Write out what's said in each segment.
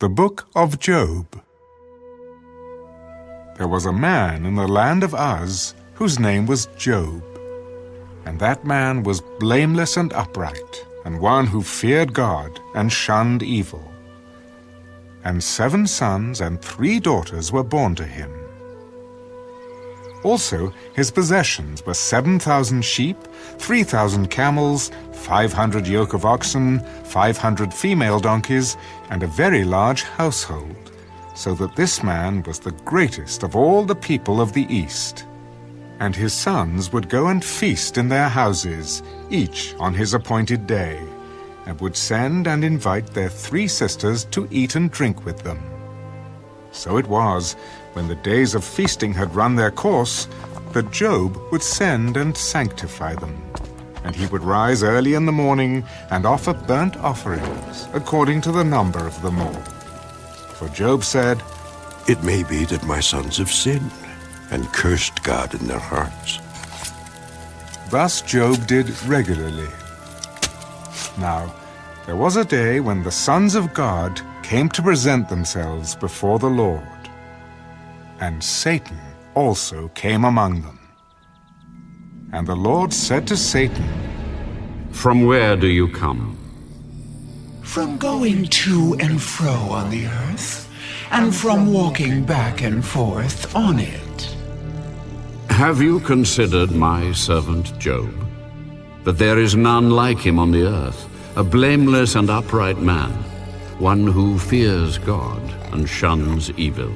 The Book of Job. There was a man in the land of Uz whose name was Job. And that man was blameless and upright, and one who feared God and shunned evil. And 7 sons and 3 daughters were born to him. Also his possessions were 7,000 sheep, 3,000 camels, 500 yoke of oxen, 500 female donkeys, and a very large household, so that this man was the greatest of all the people of the East. And his sons would go and feast in their houses, each on his appointed day, and would send and invite their 3 sisters to eat and drink with them. So it was, when the days of feasting had run their course, that Job would send and sanctify them. And he would rise early in the morning and offer burnt offerings, according to the number of them all. For Job said, "It may be that my sons have sinned and cursed God in their hearts." Thus Job did regularly. Now, there was a day when the sons of God came to present themselves before the Lord, and Satan also came among them. And the Lord said to Satan, "From where do you come?" "From going to and fro on the earth, and from walking back and forth on it." "Have you considered my servant Job? That there is none like him on the earth, a blameless and upright man, one who fears God and shuns evil."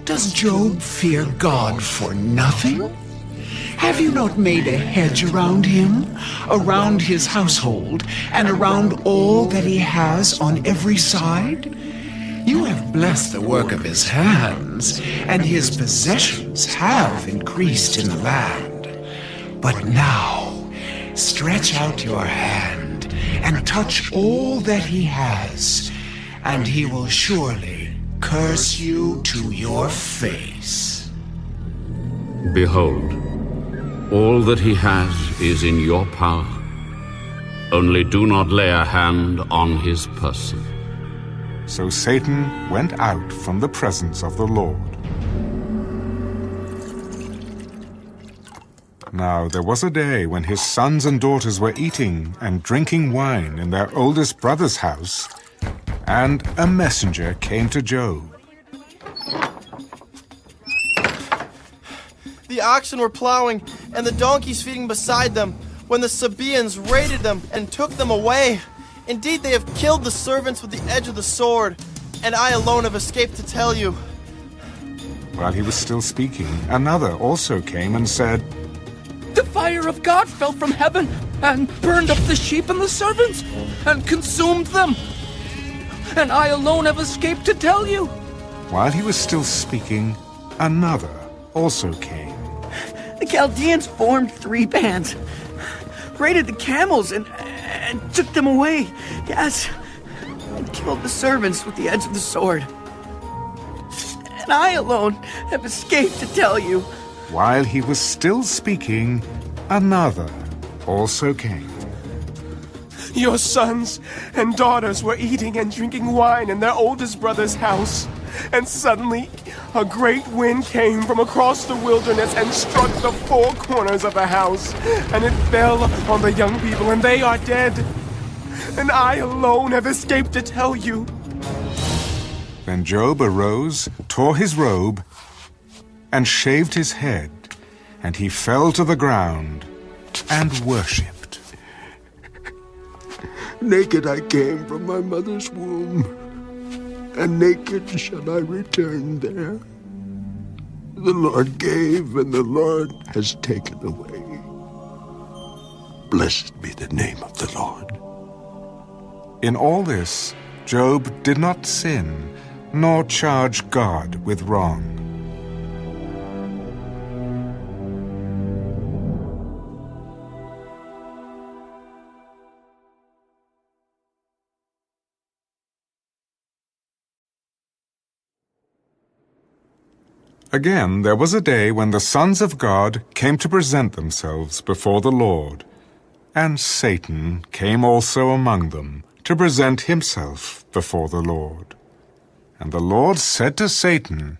Does Job fear God for nothing? Have you not made a hedge around him, around his household, and around all that he has on every side? You have blessed the work of his hands, and his possessions have increased in the land. But now, stretch out your hand and touch all that he has, and he will surely curse you to your face. Behold, all that he has is in your power. Only do not lay a hand on his person. So Satan went out from the presence of the Lord. Now there was a day when his sons and daughters were eating and drinking wine in their oldest brother's house, and a messenger came to Job. The oxen were plowing, and the donkeys feeding beside them, when the Sabaeans raided them and took them away. Indeed, they have killed the servants with the edge of the sword, and I alone have escaped to tell you. While he was still speaking, another also came and said, "The fire of God fell from heaven and burned up the sheep and the servants and consumed them. And I alone have escaped to tell you." While he was still speaking, another also came. "The Chaldeans formed 3 bands, raided the camels and took them away. Yes, and killed the servants with the edge of the sword. And I alone have escaped to tell you." While he was still speaking, another also came. "Your sons and daughters were eating and drinking wine in their oldest brother's house, and suddenly a great wind came from across the wilderness and struck the 4 corners of the house, and it fell on the young people, and they are dead. And I alone have escaped to tell you." Then Job arose, tore his robe, and shaved his head, and he fell to the ground and worshipped. Naked I came from my mother's womb, and naked shall I return there. The Lord gave, and the Lord has taken away. Blessed be the name of the Lord. In all this, Job did not sin, nor charge God with wrong. Again, there was a day when the sons of God came to present themselves before the Lord, and Satan came also among them to present himself before the Lord. And the Lord said to Satan,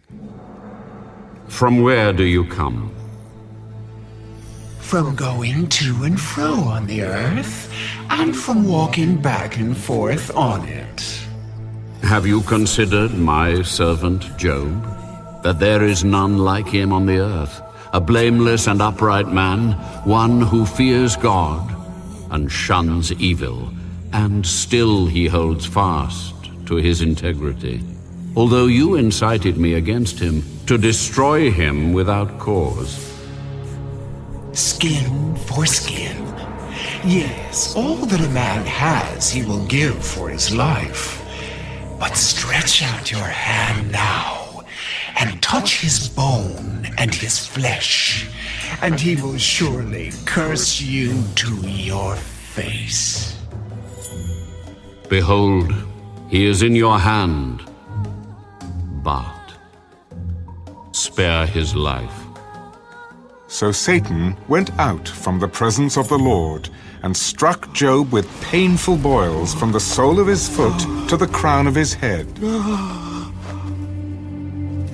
From where do you come? From going to and fro on the earth, and from walking back and forth on it. Have you considered my servant Job? That there is none like him on the earth, a blameless and upright man, one who fears God and shuns evil, and still he holds fast to his integrity. Although you incited me against him to destroy him without cause. Skin for skin. Yes, all that a man has he will give for his life. But stretch out your hand now, and touch his bone and his flesh, and he will surely curse you to your face. Behold, he is in your hand, but spare his life. So Satan went out from the presence of the Lord, and struck Job with painful boils from the sole of his foot to the crown of his head.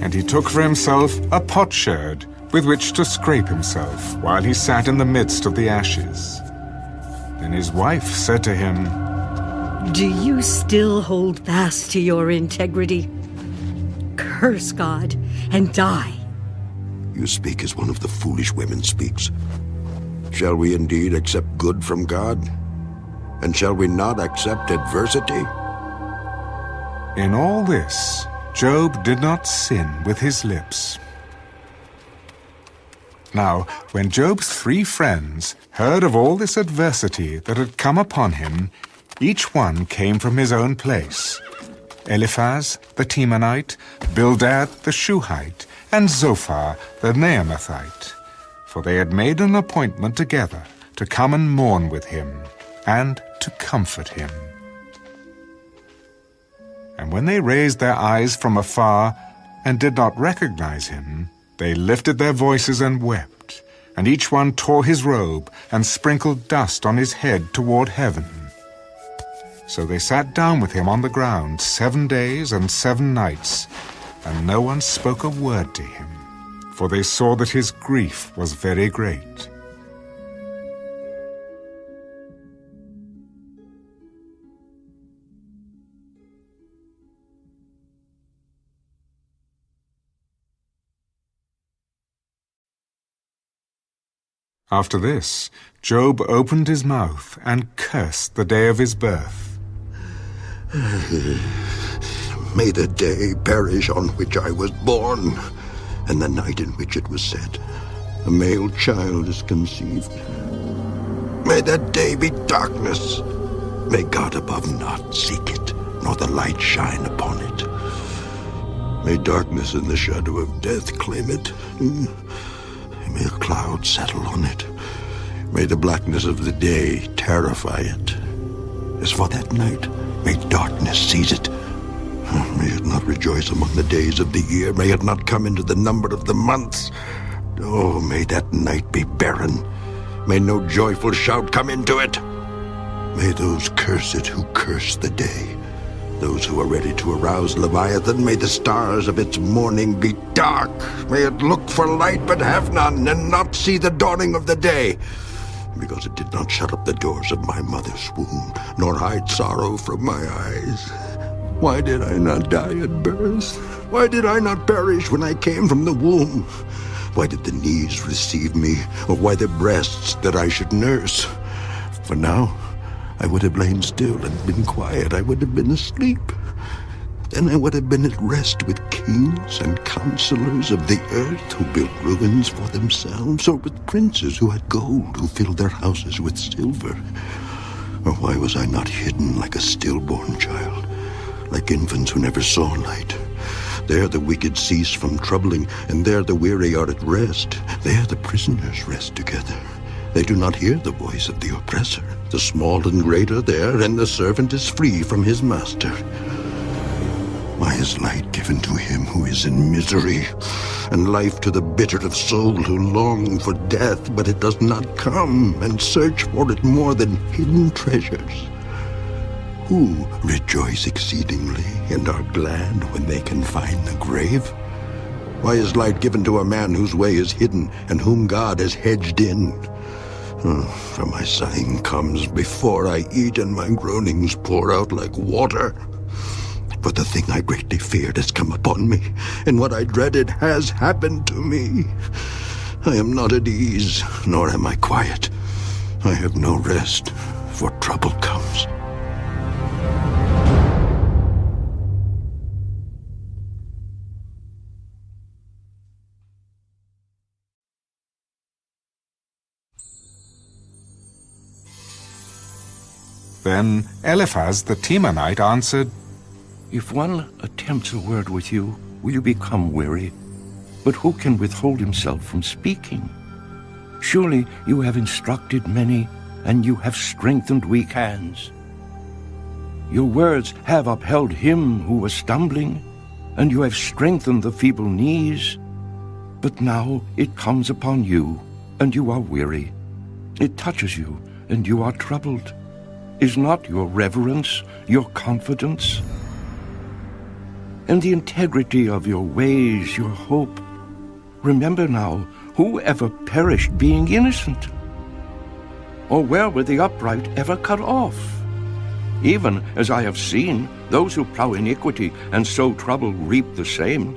And he took for himself a potsherd with which to scrape himself while he sat in the midst of the ashes. Then his wife said to him, Do you still hold fast to your integrity? Curse God and die. You speak as one of the foolish women speaks. Shall we indeed accept good from God? And shall we not accept adversity? In all this, Job did not sin with his lips. Now, when Job's 3 friends heard of all this adversity that had come upon him, each one came from his own place. Eliphaz the Temanite, Bildad the Shuhite, and Zophar the Naamathite. For they had made an appointment together to come and mourn with him, and to comfort him. And when they raised their eyes from afar, and did not recognize him, they lifted their voices and wept, and each one tore his robe, and sprinkled dust on his head toward heaven. So they sat down with him on the ground 7 days and 7 nights, and no one spoke a word to him, for they saw that his grief was very great. After this, Job opened his mouth and cursed the day of his birth. May the day perish on which I was born, and the night in which it was said, a male child is conceived. May that day be darkness. May God above not seek it, nor the light shine upon it. May darkness and the shadow of death claim it. May a cloud settle on it. May the blackness of the day terrify it. As for that night, may darkness seize it. May it not rejoice among the days of the year. May it not come into the number of the months. Oh, may that night be barren. May no joyful shout come into it. May those curse it who curse the day. Those who are ready to arouse Leviathan, may the stars of its morning be dark. May it look for light but have none, and not see the dawning of the day. Because it did not shut up the doors of my mother's womb, nor hide sorrow from my eyes. Why did I not die at birth? Why did I not perish when I came from the womb? Why did the knees receive me, or why the breasts that I should nurse? For now I would have lain still and been quiet. I would have been asleep. Then I would have been at rest with kings and counselors of the earth who built ruins for themselves, or with princes who had gold, who filled their houses with silver. Or why was I not hidden like a stillborn child, like infants who never saw light? There the wicked cease from troubling, and there the weary are at rest. There the prisoners rest together. They do not hear the voice of the oppressor. The small and great are there, and the servant is free from his master. Why is light given to him who is in misery, and life to the bitter of soul who long for death, but it does not come, and search for it more than hidden treasures? who rejoice exceedingly and are glad when they can find the grave? Why is light given to a man whose way is hidden and whom God has hedged in? For my sighing comes before I eat, and my groanings pour out like water. For the thing I greatly feared has come upon me, and what I dreaded has happened to me. I am not at ease, nor am I quiet. I have no rest, for trouble comes. Then Eliphaz the Temanite answered, If one attempts a word with you, will you become weary? But who can withhold himself from speaking? Surely you have instructed many, and you have strengthened weak hands. Your words have upheld him who was stumbling, and you have strengthened the feeble knees. But now it comes upon you, and you are weary. It touches you, and you are troubled. Is not your reverence your confidence? And the integrity of your ways your hope? Remember now, who ever perished being innocent? Or where were the upright ever cut off? Even as I have seen, those who plow iniquity and sow trouble reap the same.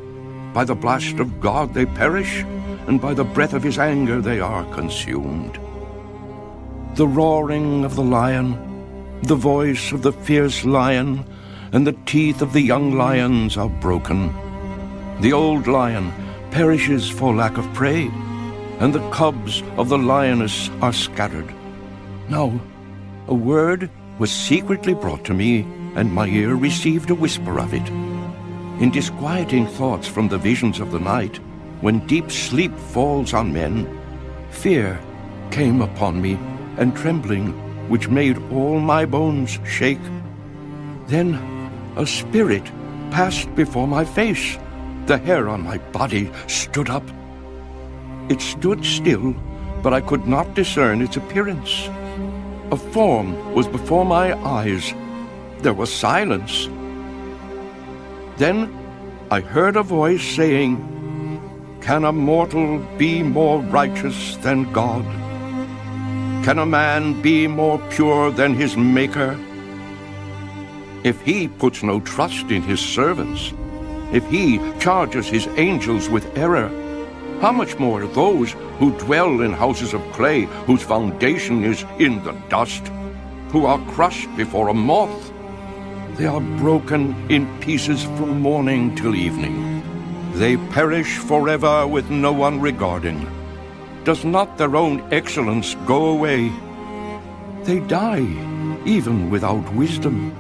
By the blast of God they perish, and by the breath of his anger they are consumed. The roaring of the lion, the voice of the fierce lion, and the teeth of the young lions are broken. The old lion perishes for lack of prey, and the cubs of the lioness are scattered. Now, a word was secretly brought to me, and my ear received a whisper of it. In disquieting thoughts from the visions of the night, when deep sleep falls on men, fear came upon me, and trembling, which made all my bones shake. Then a spirit passed before my face. The hair on my body stood up. It stood still, but I could not discern its appearance. A form was before my eyes. There was silence. Then I heard a voice saying, Can a mortal be more righteous than God? Can a man be more pure than his Maker? If he puts no trust in his servants, if he charges his angels with error, how much more those who dwell in houses of clay, whose foundation is in the dust, who are crushed before a moth? They are broken in pieces from morning till evening. They perish forever with no one regarding. Does not their own excellence go away? They die even without wisdom.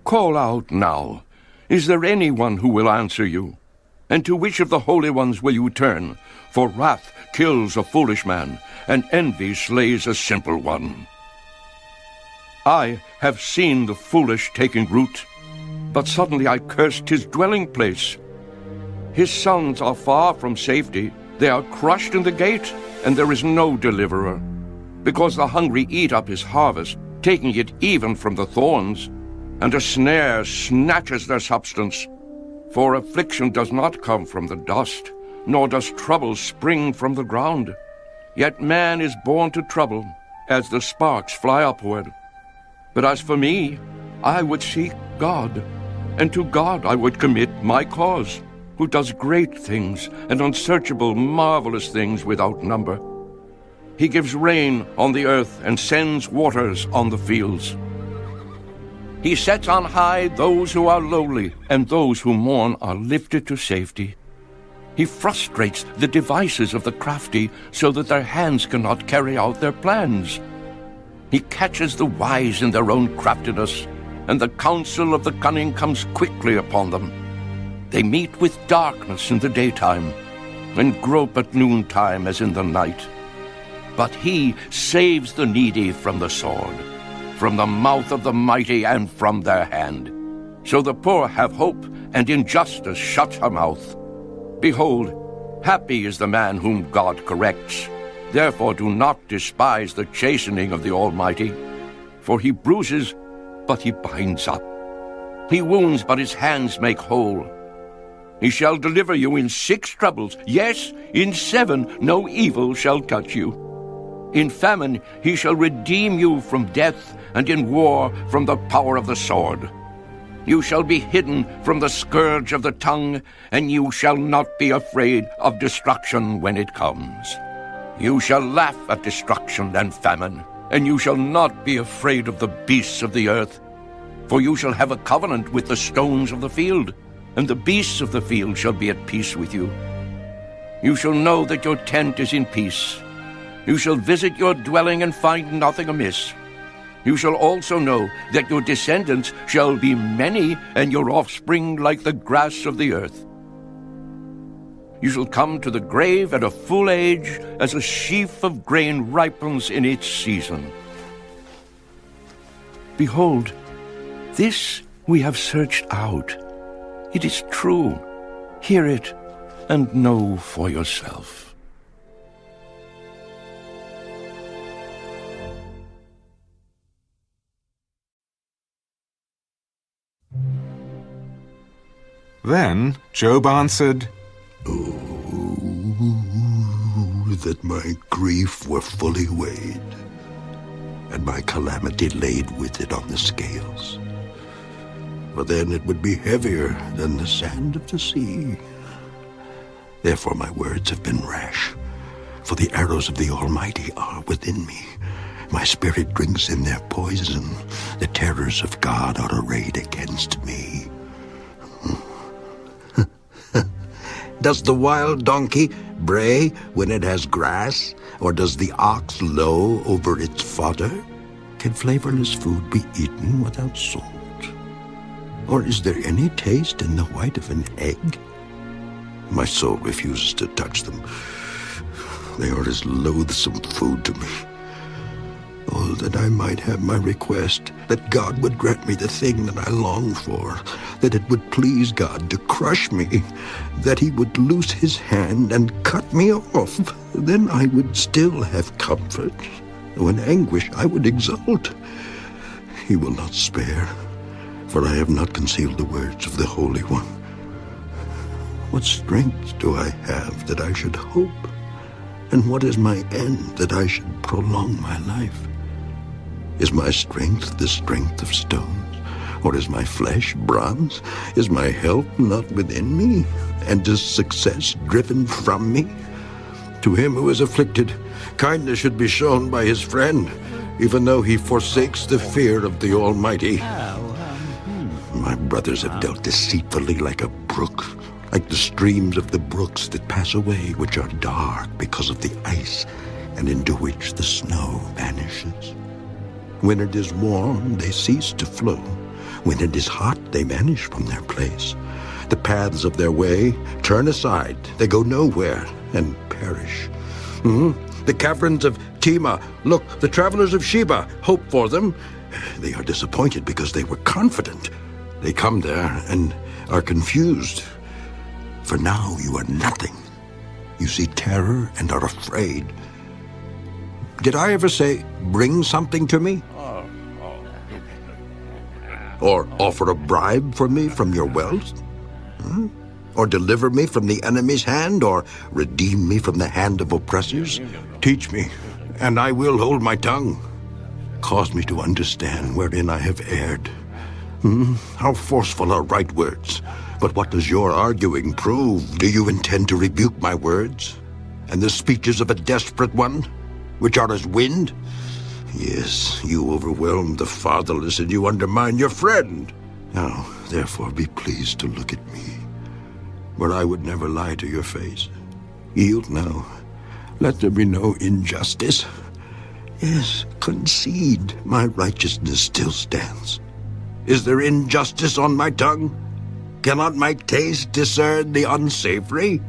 Call out now. Is there anyone who will answer you? And to which of the holy ones will you turn? For wrath kills a foolish man, and envy slays a simple one. I have seen the foolish taking root, but suddenly I cursed his dwelling place. His sons are far from safety. They are crushed in the gate, and there is no deliverer. Because the hungry eat up his harvest, taking it even from the thorns, and a snare snatches their substance. For affliction does not come from the dust, nor does trouble spring from the ground. Yet man is born to trouble, as the sparks fly upward. But as for me, I would seek God, and to God I would commit my cause, who does great things and unsearchable, marvelous things without number. He gives rain on the earth and sends waters on the fields. He sets on high those who are lowly, and those who mourn are lifted to safety. He frustrates the devices of the crafty, so that their hands cannot carry out their plans. He catches the wise in their own craftiness, and the counsel of the cunning comes quickly upon them. They meet with darkness in the daytime, and grope at noontime as in the night. But he saves the needy from the sword, from the mouth of the mighty and from their hand. So the poor have hope, and injustice shuts her mouth. Behold, happy is the man whom God corrects. Therefore do not despise the chastening of the Almighty. For he bruises, but he binds up. He wounds, but his hands make whole. He shall deliver you in 6 troubles. Yes, in 7 no evil shall touch you. In famine he shall redeem you from death, and in war from the power of the sword. You shall be hidden from the scourge of the tongue, and you shall not be afraid of destruction when it comes. You shall laugh at destruction and famine, and you shall not be afraid of the beasts of the earth. For you shall have a covenant with the stones of the field, and the beasts of the field shall be at peace with you. You shall know that your tent is in peace. You shall visit your dwelling and find nothing amiss. You shall also know that your descendants shall be many, and your offspring like the grass of the earth. You shall come to the grave at a full age, as a sheaf of grain ripens in its season. Behold, this we have searched out. It is true. Hear it, and know for yourself. Then Job answered, Oh, that my grief were fully weighed, and my calamity laid with it on the scales. For then it would be heavier than the sand of the sea. Therefore my words have been rash, for the arrows of the Almighty are within me. My spirit drinks in their poison. The terrors of God are arrayed against me. Does the wild donkey bray when it has grass, or does the ox low over its fodder? Can flavorless food be eaten without salt? Or is there any taste in the white of an egg? My soul refuses to touch them. They are as loathsome food to me. Oh, that I might have my request, that God would grant me the thing that I long for, that it would please God to crush me, that he would loose his hand and cut me off. Then I would still have comfort. Though in anguish I would exult. He will not spare, for I have not concealed the words of the Holy One. What strength do I have that I should hope? And what is my end that I should prolong my life? Is my strength the strength of stones? Or is my flesh bronze? Is my help not within me? And is success driven from me? To him who is afflicted, kindness should be shown by his friend, even though he forsakes the fear of the Almighty. My brothers have dealt deceitfully like a brook, like the streams of the brooks that pass away, which are dark because of the ice, and into which the snow vanishes. When it is warm, they cease to flow. When it is hot, they vanish from their place. The paths of their way turn aside. They go nowhere and perish. The caverns of Tema, look, the travelers of Sheba, hope for them. They are disappointed because they were confident. They come there and are confused. For now you are nothing. You see terror and are afraid. Did I ever say, bring something to me? Or offer a bribe for me from your wealth? Or deliver me from the enemy's hand? Or redeem me from the hand of oppressors? Teach me, and I will hold my tongue. Cause me to understand wherein I have erred. How forceful are right words. But what does your arguing prove? Do you intend to rebuke my words? And the speeches of a desperate one, which are as wind? Yes, you overwhelm the fatherless, and you undermine your friend. Now, therefore, be pleased to look at me, where I would never lie to your face. Yield now. Let there be no injustice. Yes, concede my righteousness still stands. Is there injustice on my tongue? Cannot my taste discern the unsavory?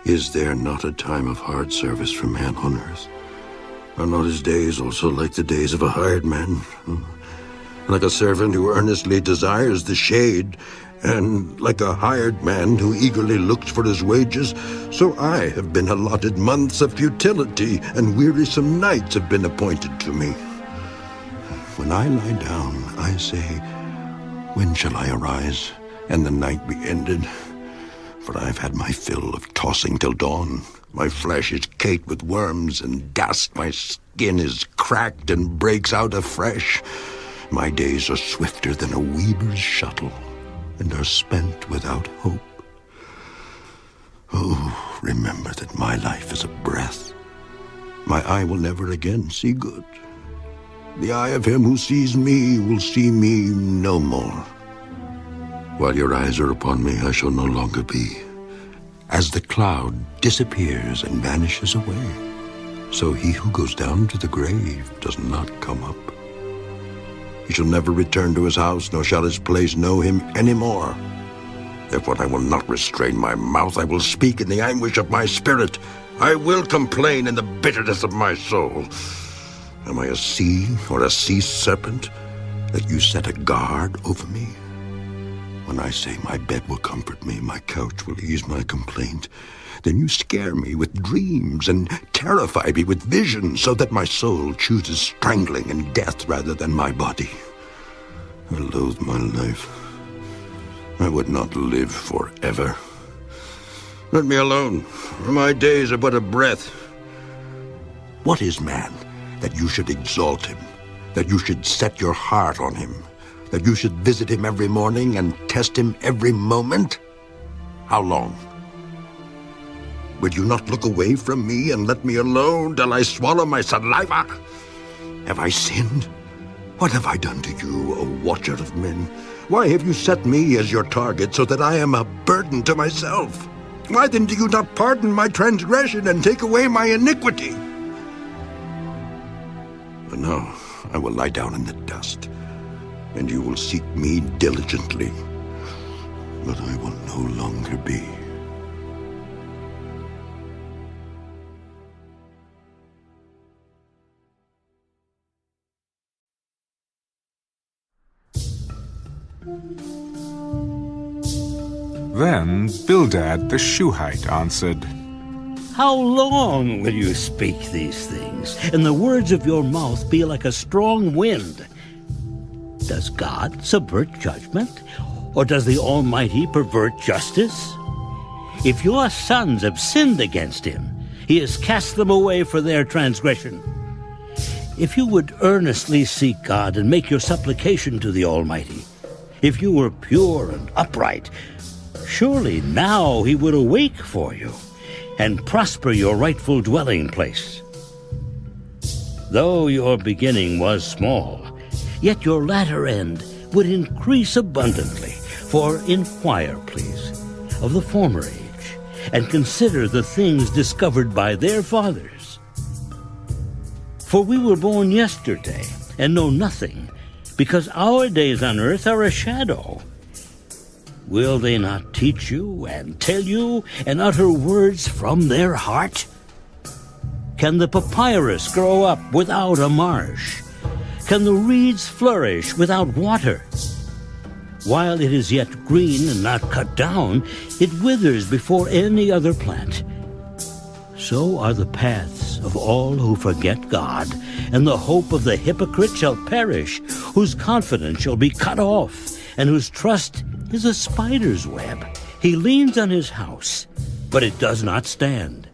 Is there not a time of hard service for man on earth? Are not his days also like the days of a hired man? Like a servant who earnestly desires the shade, and like a hired man who eagerly looks for his wages, so I have been allotted months of futility, and wearisome nights have been appointed to me. When I lie down, I say, when shall I arise, and the night be ended? For I have had my fill of tossing till dawn. My flesh is caked with worms and dust. My skin is cracked and breaks out afresh. My days are swifter than a weaver's shuttle, and are spent without hope. Oh, remember that my life is a breath. My eye will never again see good. The eye of him who sees me will see me no more. While your eyes are upon me, I shall no longer be. As the cloud disappears and vanishes away, so he who goes down to the grave does not come up. He shall never return to his house, nor shall his place know him any more. Therefore I will not restrain my mouth. I will speak in the anguish of my spirit. I will complain in the bitterness of my soul. Am I a sea or a sea serpent that you set a guard over me? When I say my bed will comfort me, my couch will ease my complaint, then you scare me with dreams and terrify me with visions, so that my soul chooses strangling and death rather than my body. I loathe my life. I would not live forever. Let me alone, for my days are but a breath. What is man, that you should exalt him, that you should set your heart on him, that you should visit him every morning and test him every moment? How long? Would you not look away from me and let me alone till I swallow my saliva? Have I sinned? What have I done to you, O watcher of men? Why have you set me as your target so that I am a burden to myself? Why then do you not pardon my transgression and take away my iniquity? But no, I will lie down in the dust, and you will seek me diligently, but I will no longer be. Then Bildad the Shuhite answered, How long will you speak these things, and the words of your mouth be like a strong wind? Does God subvert judgment, or does the Almighty pervert justice? If your sons have sinned against him, he has cast them away for their transgression. If you would earnestly seek God and make your supplication to the Almighty, if you were pure and upright, surely now he would awake for you and prosper your rightful dwelling place. Though your beginning was small, yet your latter end would increase abundantly. For inquire, please, of the former age, and consider the things discovered by their fathers. For we were born yesterday, and know nothing, because our days on earth are a shadow. Will they not teach you, and tell you, and utter words from their heart? Can the papyrus grow up without a marsh? Can the reeds flourish without water? While it is yet green and not cut down, it withers before any other plant. So are the paths of all who forget God, and the hope of the hypocrite shall perish, whose confidence shall be cut off, and whose trust is a spider's web. He leans on his house, but it does not stand.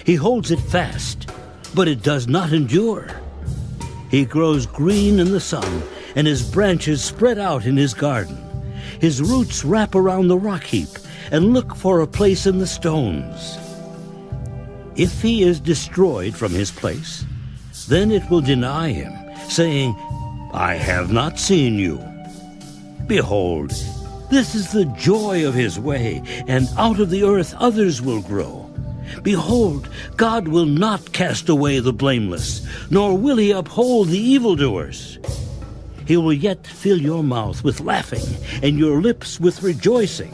He holds it fast, but it does not endure. He grows green in the sun, and his branches spread out in his garden. His roots wrap around the rock heap and look for a place in the stones. If he is destroyed from his place, then it will deny him, saying, I have not seen you. Behold, this is the joy of his way, and out of the earth others will grow. Behold, God will not cast away the blameless, nor will he uphold the evildoers. He will yet fill your mouth with laughing, and your lips with rejoicing.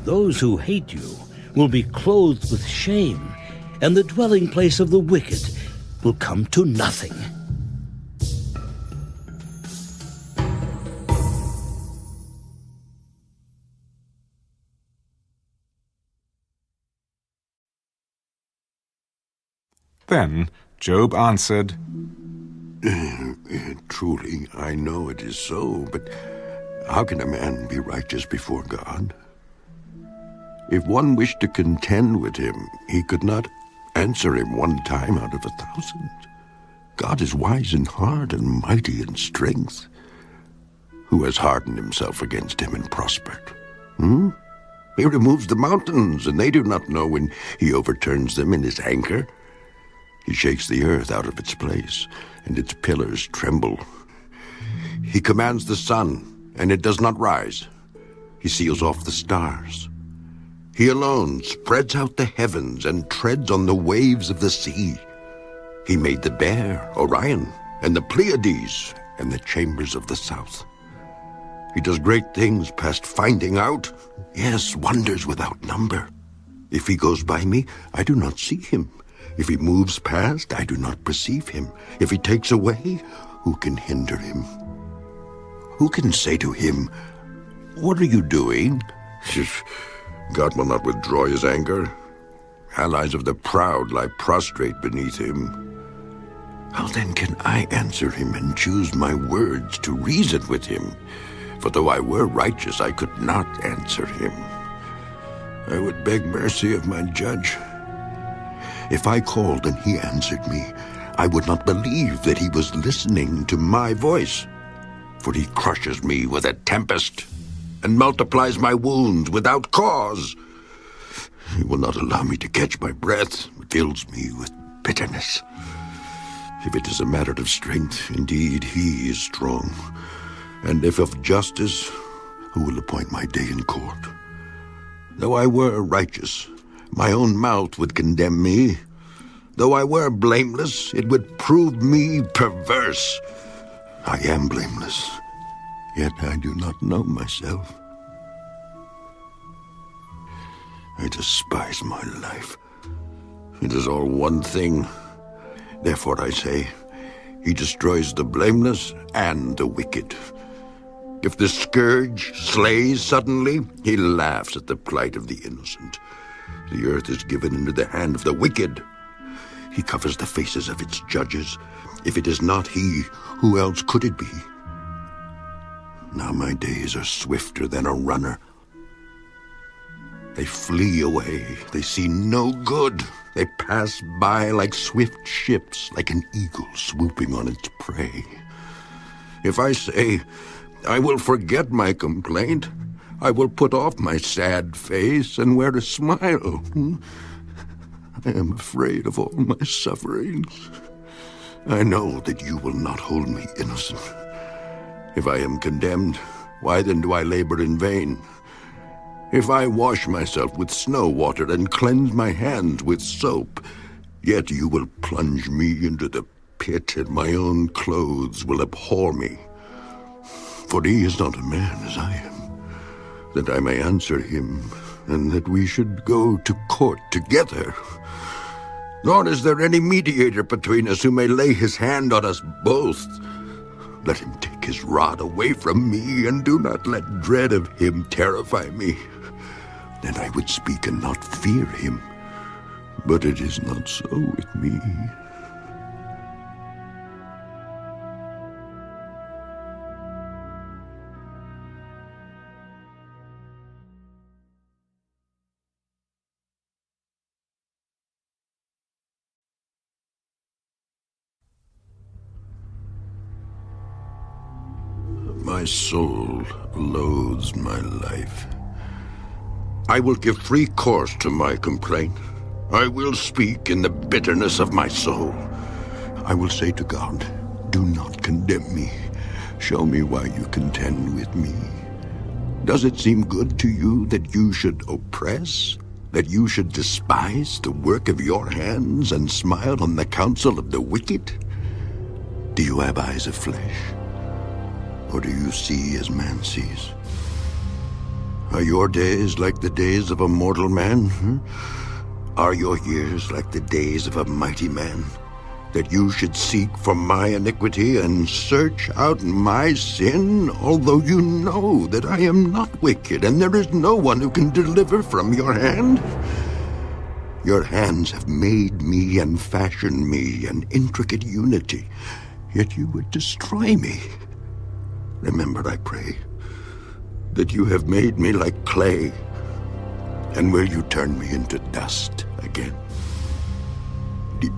Those who hate you will be clothed with shame, and the dwelling place of the wicked will come to nothing. Then Job answered, Truly, I know it is so, but how can a man be righteous before God? If one wished to contend with him, he could not answer him one time out of 1,000. God is wise in heart and mighty in strength. Who has hardened himself against him and prospered? He removes the mountains, and they do not know when he overturns them in his anger. He shakes the earth out of its place, and its pillars tremble. He commands the sun, and it does not rise. He seals off the stars. He alone spreads out the heavens and treads on the waves of the sea. He made the Bear, Orion, and the Pleiades, and the chambers of the south. He does great things past finding out, yes, wonders without number. If he goes by me, I do not see him. If he moves past, I do not perceive him. If he takes away, who can hinder him? Who can say to him, What are you doing? God will not withdraw his anger. Allies of the proud lie prostrate beneath him. How then can I answer him and choose my words to reason with him? For though I were righteous, I could not answer him. I would beg mercy of my judge. If I called and he answered me, I would not believe that he was listening to my voice. For he crushes me with a tempest and multiplies my wounds without cause. He will not allow me to catch my breath, fills me with bitterness. If it is a matter of strength, indeed he is strong. And if of justice, who will appoint my day in court? Though I were righteous, my own mouth would condemn me. Though I were blameless, it would prove me perverse. I am blameless, yet I do not know myself. I despise my life. It is all one thing. Therefore I say, he destroys the blameless and the wicked. If the scourge slays suddenly, he laughs at the plight of the innocent. The earth is given into the hand of the wicked. He covers the faces of its judges. If it is not he, who else could it be? Now my days are swifter than a runner. They flee away. They see no good. They pass by like swift ships, like an eagle swooping on its prey. If I say, I will forget my complaint, I will put off my sad face and wear a smile. I am afraid of all my sufferings. I know that you will not hold me innocent. If I am condemned, why then do I labor in vain? If I wash myself with snow water and cleanse my hands with soap, yet you will plunge me into the pit, and my own clothes will abhor me. For he is not a man as I am, that I may answer him, and that we should go to court together. Nor is there any mediator between us who may lay his hand on us both. Let him take his rod away from me, and do not let dread of him terrify me. Then I would speak and not fear him. But it is not so with me. My soul loathes my life. I will give free course to my complaint. I will speak in the bitterness of my soul. I will say to God, do not condemn me, Show me why you contend with me. Does it seem good to you that you should oppress, that you should despise the work of your hands and smile on the counsel of the wicked? Do you have eyes of flesh, or do you see as man sees? Are your days like the days of a mortal man? Are your years like the days of a mighty man? That you should seek for my iniquity and search out my sin, although you know that I am not wicked, and there is no one who can deliver from your hand? Your hands have made me and fashioned me an intricate unity, yet you would destroy me. Remember, I pray, that you have made me like clay, and will you turn me into dust again?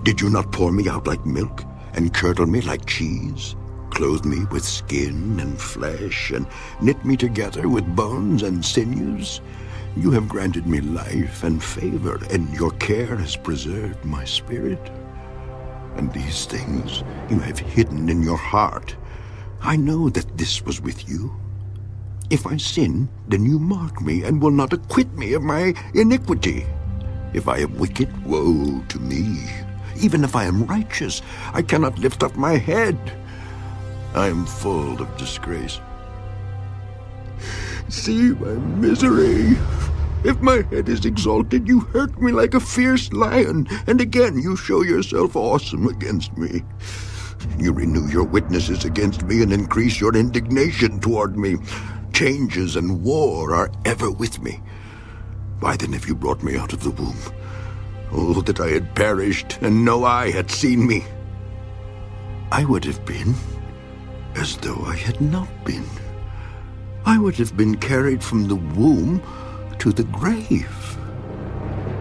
Did you not pour me out like milk, and curdle me like cheese, clothe me with skin and flesh, and knit me together with bones and sinews? You have granted me life and favor, and your care has preserved my spirit. And these things you have hidden in your heart. I know that this was with you. If I sin, then you mark me, and will not acquit me of my iniquity. If I am wicked, woe to me. Even if I am righteous, I cannot lift up my head. I am full of disgrace. See my misery. If my head is exalted, you hurt me like a fierce lion, and again you show yourself awesome against me. You renew your witnesses against me and increase your indignation toward me. Changes and war are ever with me. Why then have you brought me out of the womb? Oh, that I had perished, and no eye had seen me. I would have been as though I had not been. I would have been carried from the womb to the grave.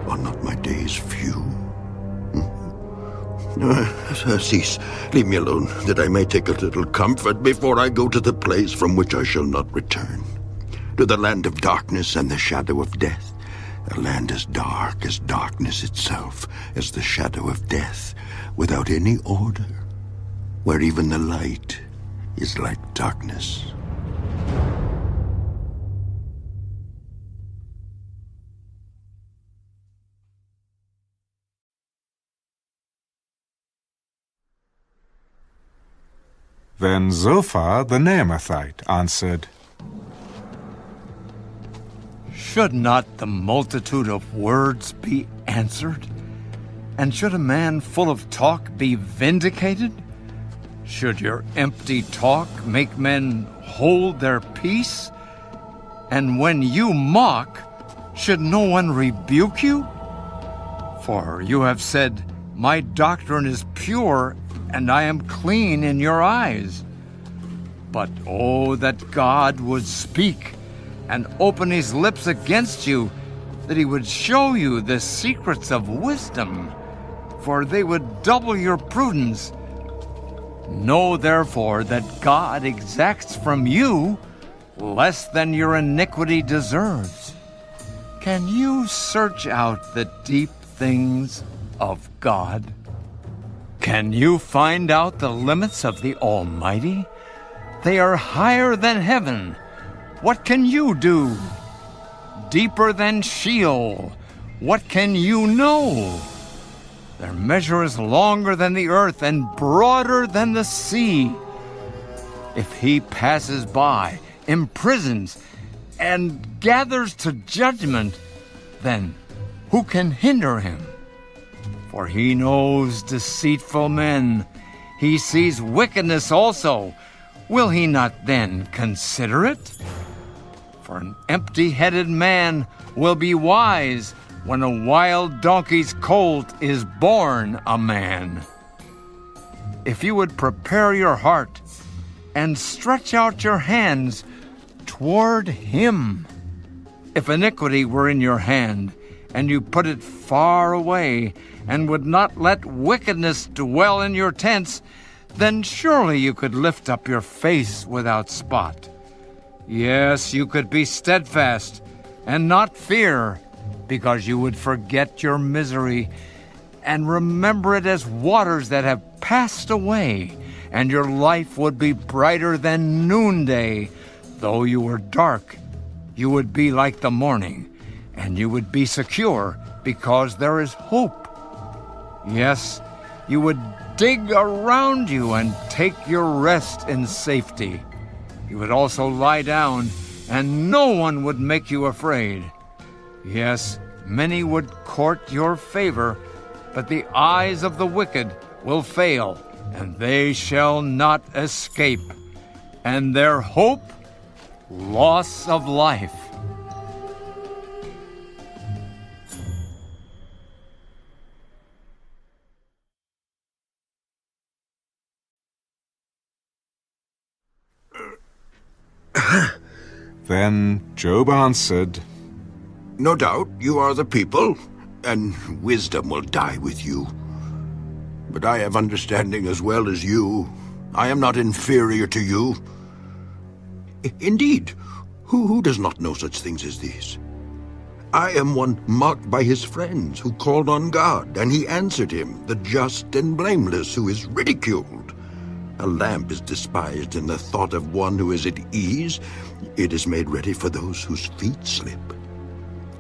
Are not my days few? Cease. Leave me alone, that I may take a little comfort before I go to the place from which I shall not return, to the land of darkness and the shadow of death. A land as dark as darkness itself, as the shadow of death, without any order, where even the light is like darkness. Then Zophar the Naamathite answered, Should not the multitude of words be answered? And should a man full of talk be vindicated? Should your empty talk make men hold their peace? And when you mock, should no one rebuke you? For you have said, My doctrine is pure, and I am clean in your eyes. But oh, that God would speak and open his lips against you, that he would show you the secrets of wisdom, for they would double your prudence. Know therefore that God exacts from you less than your iniquity deserves. Can you search out the deep things of God? Can you find out the limits of the Almighty? They are higher than heaven. What can you do? Deeper than Sheol. What can you know? Their measure is longer than the earth and broader than the sea. If he passes by, imprisons, and gathers to judgment, then who can hinder him? For he knows deceitful men. He sees wickedness also. Will he not then consider it? For an empty-headed man will be wise when a wild donkey's colt is born a man. If you would prepare your heart and stretch out your hands toward him, if iniquity were in your hand, and you put it far away, and would not let wickedness dwell in your tents, then surely you could lift up your face without spot. Yes, you could be steadfast and not fear, because you would forget your misery and remember it as waters that have passed away, and your life would be brighter than noonday. Though you were dark, you would be like the morning, and you would be secure because there is hope. Yes, you would dig around you and take your rest in safety. You would also lie down, and no one would make you afraid. Yes, many would court your favor, but the eyes of the wicked will fail, and they shall not escape. And their hope, loss of life. Then Job answered, No doubt you are the people, and wisdom will die with you. But I have understanding as well as you. I am not inferior to you. Indeed, who does not know such things as these? I am one mocked by his friends, who called on God, and he answered him, the just and blameless, who is ridiculed. A lamp is despised in the thought of one who is at ease. It is made ready for those whose feet slip.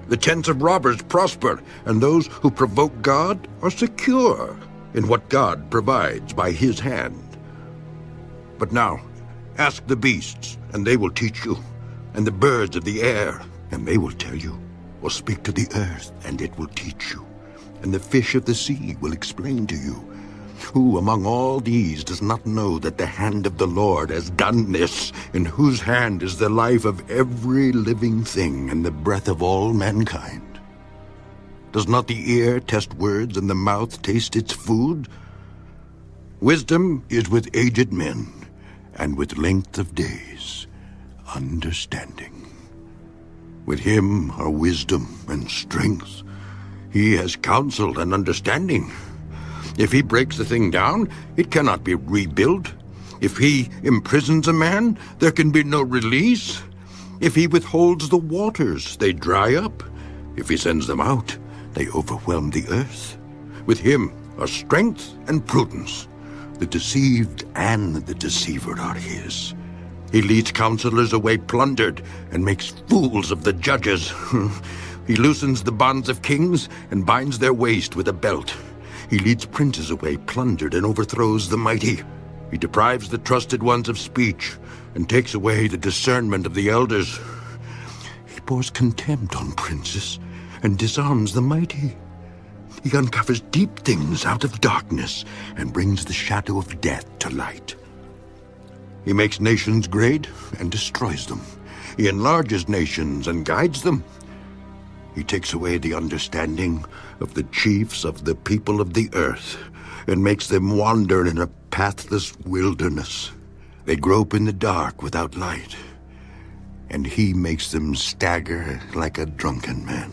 The tents of robbers prosper, and those who provoke God are secure in what God provides by his hand. But now, ask the beasts, and they will teach you, and the birds of the air, and they will tell you, or speak to the earth, and it will teach you, and the fish of the sea will explain to you. Who among all these does not know that the hand of the Lord has done this, in whose hand is the life of every living thing and the breath of all mankind? Does not the ear test words and the mouth taste its food? Wisdom is with aged men, and with length of days, understanding. With him are wisdom and strength. He has counsel and understanding. If he breaks the thing down, it cannot be rebuilt. If he imprisons a man, there can be no release. If he withholds the waters, they dry up. If he sends them out, they overwhelm the earth. With him are strength and prudence. The deceived and the deceiver are his. He leads counselors away plundered and makes fools of the judges. He loosens the bonds of kings and binds their waist with a belt. He leads princes away plundered and overthrows the mighty. He deprives the trusted ones of speech and takes away the discernment of the elders. He pours contempt on princes and disarms the mighty. He uncovers deep things out of darkness and brings the shadow of death to light. He makes nations great and destroys them. He enlarges nations and guides them. He takes away the understanding of the chiefs of the people of the earth and makes them wander in a pathless wilderness. They grope in the dark without light, and he makes them stagger like a drunken man.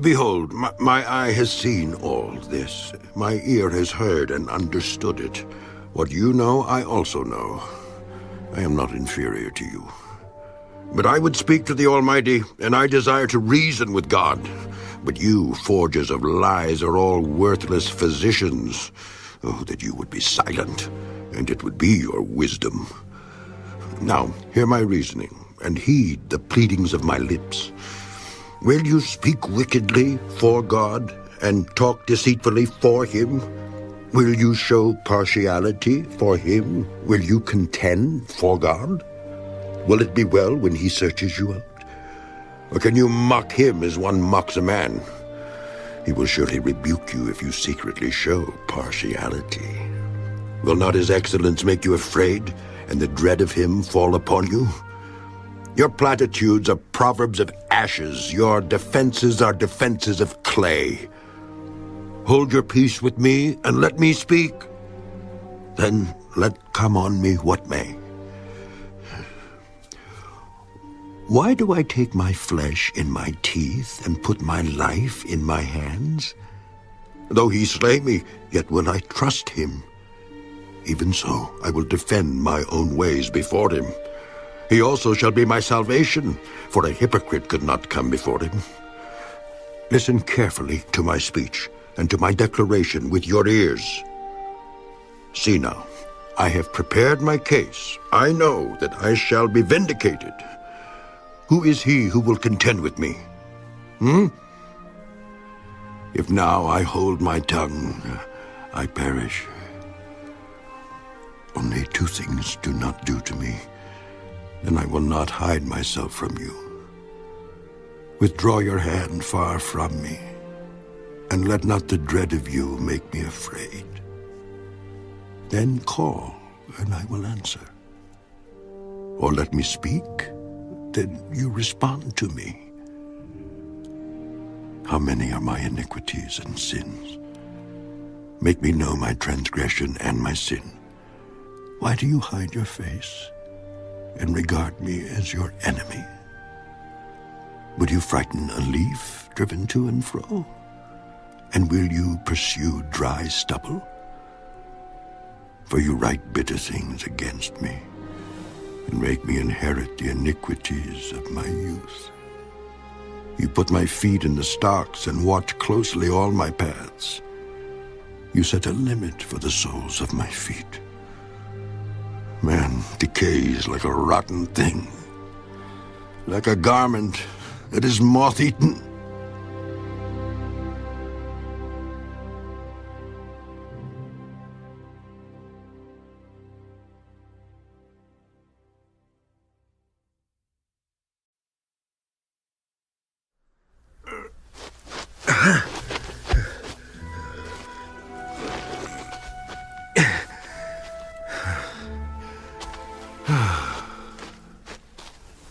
Behold, my eye has seen all this. My ear has heard and understood it. What you know, I also know. I am not inferior to you. But I would speak to the Almighty, and I desire to reason with God. But you, forgers of lies, are all worthless physicians. Oh, that you would be silent, and it would be your wisdom. Now, hear my reasoning, and heed the pleadings of my lips. Will you speak wickedly for God and talk deceitfully for him? Will you show partiality for him? Will you contend for God? Will it be well when he searches you out? Or can you mock him as one mocks a man? He will surely rebuke you if you secretly show partiality. Will not his excellence make you afraid, and the dread of him fall upon you? Your platitudes are proverbs of ashes. Your defenses are defenses of clay. Hold your peace with me, and let me speak. Then let come on me what may. Why do I take my flesh in my teeth, and put my life in my hands? Though he slay me, yet will I trust him. Even so, I will defend my own ways before him. He also shall be my salvation, for a hypocrite could not come before him. Listen carefully to my speech and to my declaration with your ears. See now, I have prepared my case. I know that I shall be vindicated. Who is he who will contend with me? If now I hold my tongue, I perish. Only two things do not do to me, and I will not hide myself from you. Withdraw your hand far from me, and let not the dread of you make me afraid. Then call, and I will answer. Or let me speak, then you respond to me. How many are my iniquities and sins? Make me know my transgression and my sin. Why do you hide your face and regard me as your enemy? Would you frighten a leaf driven to and fro? And will you pursue dry stubble? For you write bitter things against me, and make me inherit the iniquities of my youth. You put my feet in the stocks and watch closely all my paths. You set a limit for the soles of my feet. Man decays like a rotten thing, like a garment that is moth-eaten.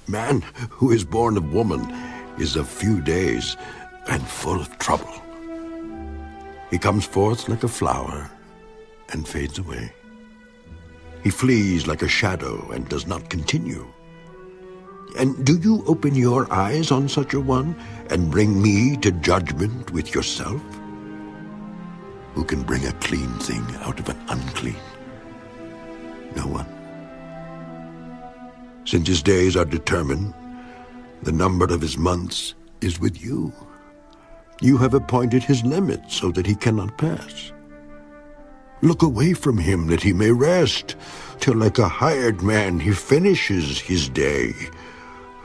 Man who is born of woman is of few days and full of trouble. He comes forth like a flower and fades away. He flees like a shadow and does not continue. And do you open your eyes on such a one and bring me to judgment with yourself? Who can bring a clean thing out of an unclean? No one. Since his days are determined, the number of his months is with you. You have appointed his limit so that he cannot pass. Look away from him that he may rest, till like a hired man he finishes his day.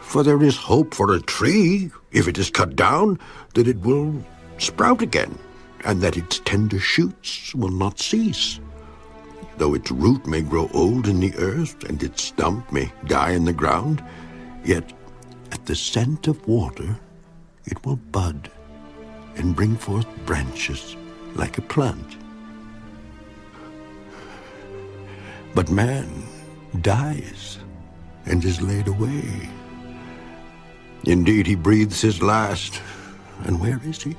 For there is hope for a tree, if it is cut down, that it will sprout again, and that its tender shoots will not cease. Though its root may grow old in the earth, and its stump may die in the ground, yet at the scent of water it will bud and bring forth branches like a plant. But man dies and is laid away. Indeed, he breathes his last, and where is he?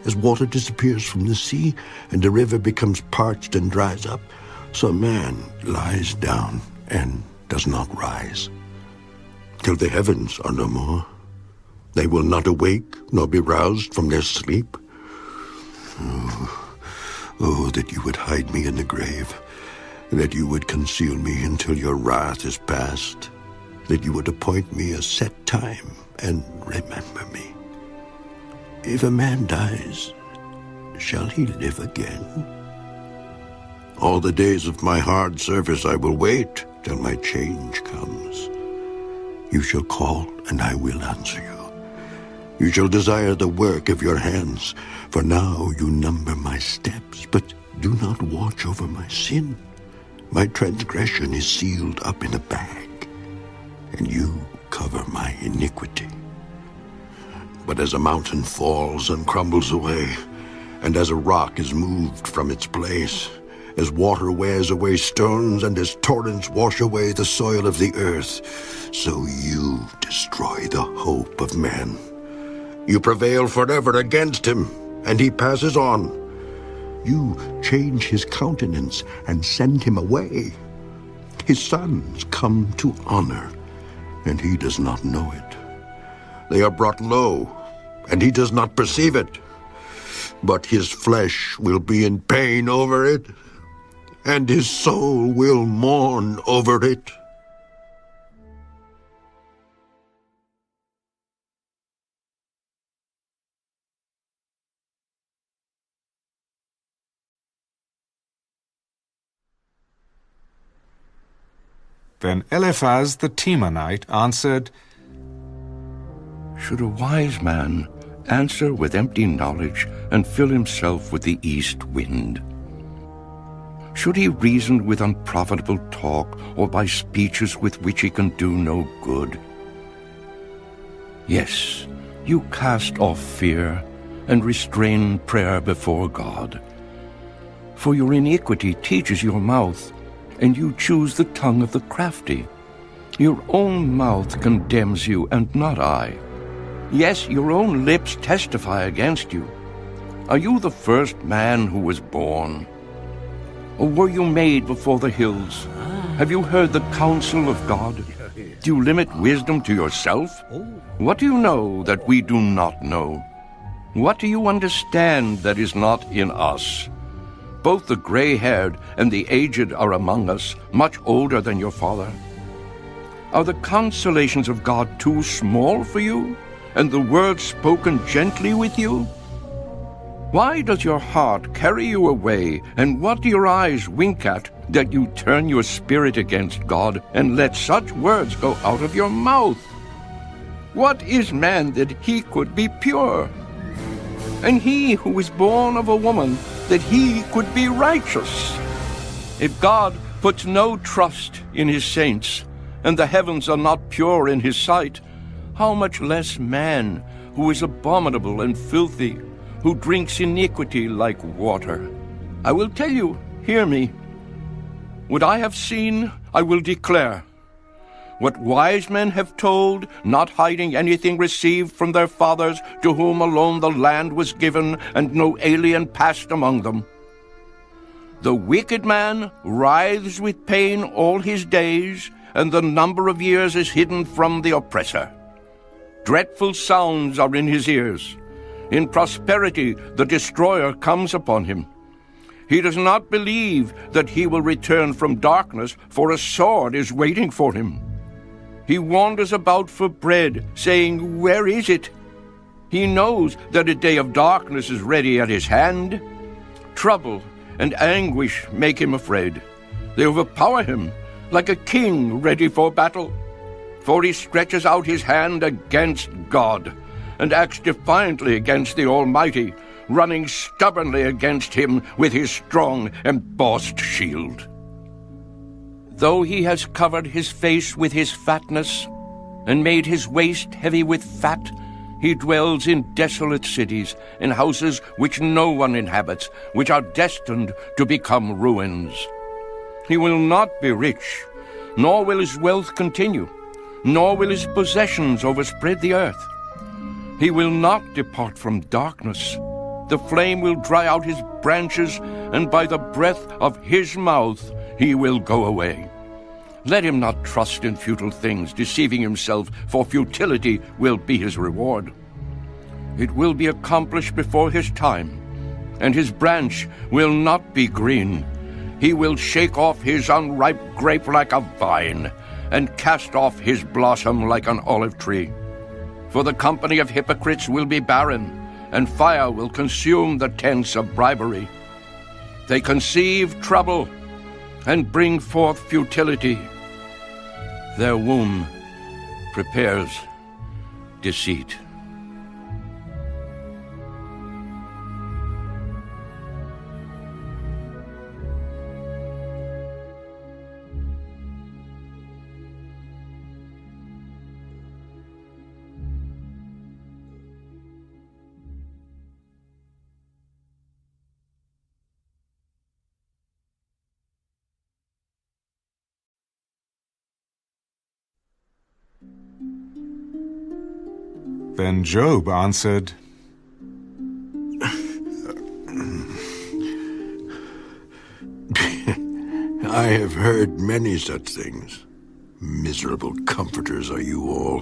As water disappears from the sea, and the river becomes parched and dries up, so man lies down and does not rise. Till the heavens are no more, they will not awake nor be roused from their sleep. Oh, that you would hide me in the grave, that you would conceal me until your wrath is past, that you would appoint me a set time and remember me. If a man dies, shall he live again? All the days of my hard service I will wait till my change comes. You shall call, and I will answer you. You shall desire the work of your hands, for now you number my steps, but do not watch over my sin. My transgression is sealed up in a bag, and you cover my iniquity. But as a mountain falls and crumbles away, and as a rock is moved from its place, as water wears away stones, and as torrents wash away the soil of the earth, so you destroy the hope of man. You prevail forever against him, and he passes on. You change his countenance and send him away. His sons come to honor, and he does not know it. They are brought low, and he does not perceive it. But his flesh will be in pain over it, and his soul will mourn over it. Then Eliphaz the Temanite answered, Should a wise man answer with empty knowledge and fill himself with the east wind? Should he reason with unprofitable talk, or by speeches with which he can do no good? Yes, you cast off fear and restrain prayer before God. For your iniquity teaches your mouth, and you choose the tongue of the crafty. Your own mouth condemns you, and not I. Yes, your own lips testify against you. Are you the first man who was born? Or were you made before the hills? Have you heard the counsel of God? Do you limit wisdom to yourself? What do you know that we do not know? What do you understand that is not in us? Both the gray-haired and the aged are among us, much older than your father. Are the consolations of God too small for you, and the words spoken gently with you? Why does your heart carry you away, and what do your eyes wink at, that you turn your spirit against God, and let such words go out of your mouth? What is man that he could be pure? And he who was born of a woman, that he could be righteous? If God puts no trust in his saints, and the heavens are not pure in his sight, how much less man, who is abominable and filthy, who drinks iniquity like water? I will tell you, hear me. What I have seen, I will declare. What wise men have told, not hiding anything received from their fathers, to whom alone the land was given, and no alien passed among them. The wicked man writhes with pain all his days, and the number of years is hidden from the oppressor. Dreadful sounds are in his ears. In prosperity the destroyer comes upon him. He does not believe that he will return from darkness, for a sword is waiting for him. He wanders about for bread, saying, Where is it? He knows that a day of darkness is ready at his hand. Trouble and anguish make him afraid. They overpower him like a king ready for battle. For he stretches out his hand against God, and acts defiantly against the Almighty, running stubbornly against him with his strong embossed shield. Though he has covered his face with his fatness, and made his waist heavy with fat, he dwells in desolate cities, in houses which no one inhabits, which are destined to become ruins. He will not be rich, nor will his wealth continue, nor will his possessions overspread the earth. He will not depart from darkness. The flame will dry out his branches, and by the breath of his mouth he will go away. Let him not trust in futile things, deceiving himself, for futility will be his reward. It will be accomplished before his time, and his branch will not be green. He will shake off his unripe grape like a vine, and cast off his blossom like an olive tree. For the company of hypocrites will be barren, and fire will consume the tents of bribery. They conceive trouble and bring forth futility. Their womb prepares deceit. Then Job answered, I have heard many such things. Miserable comforters are you all.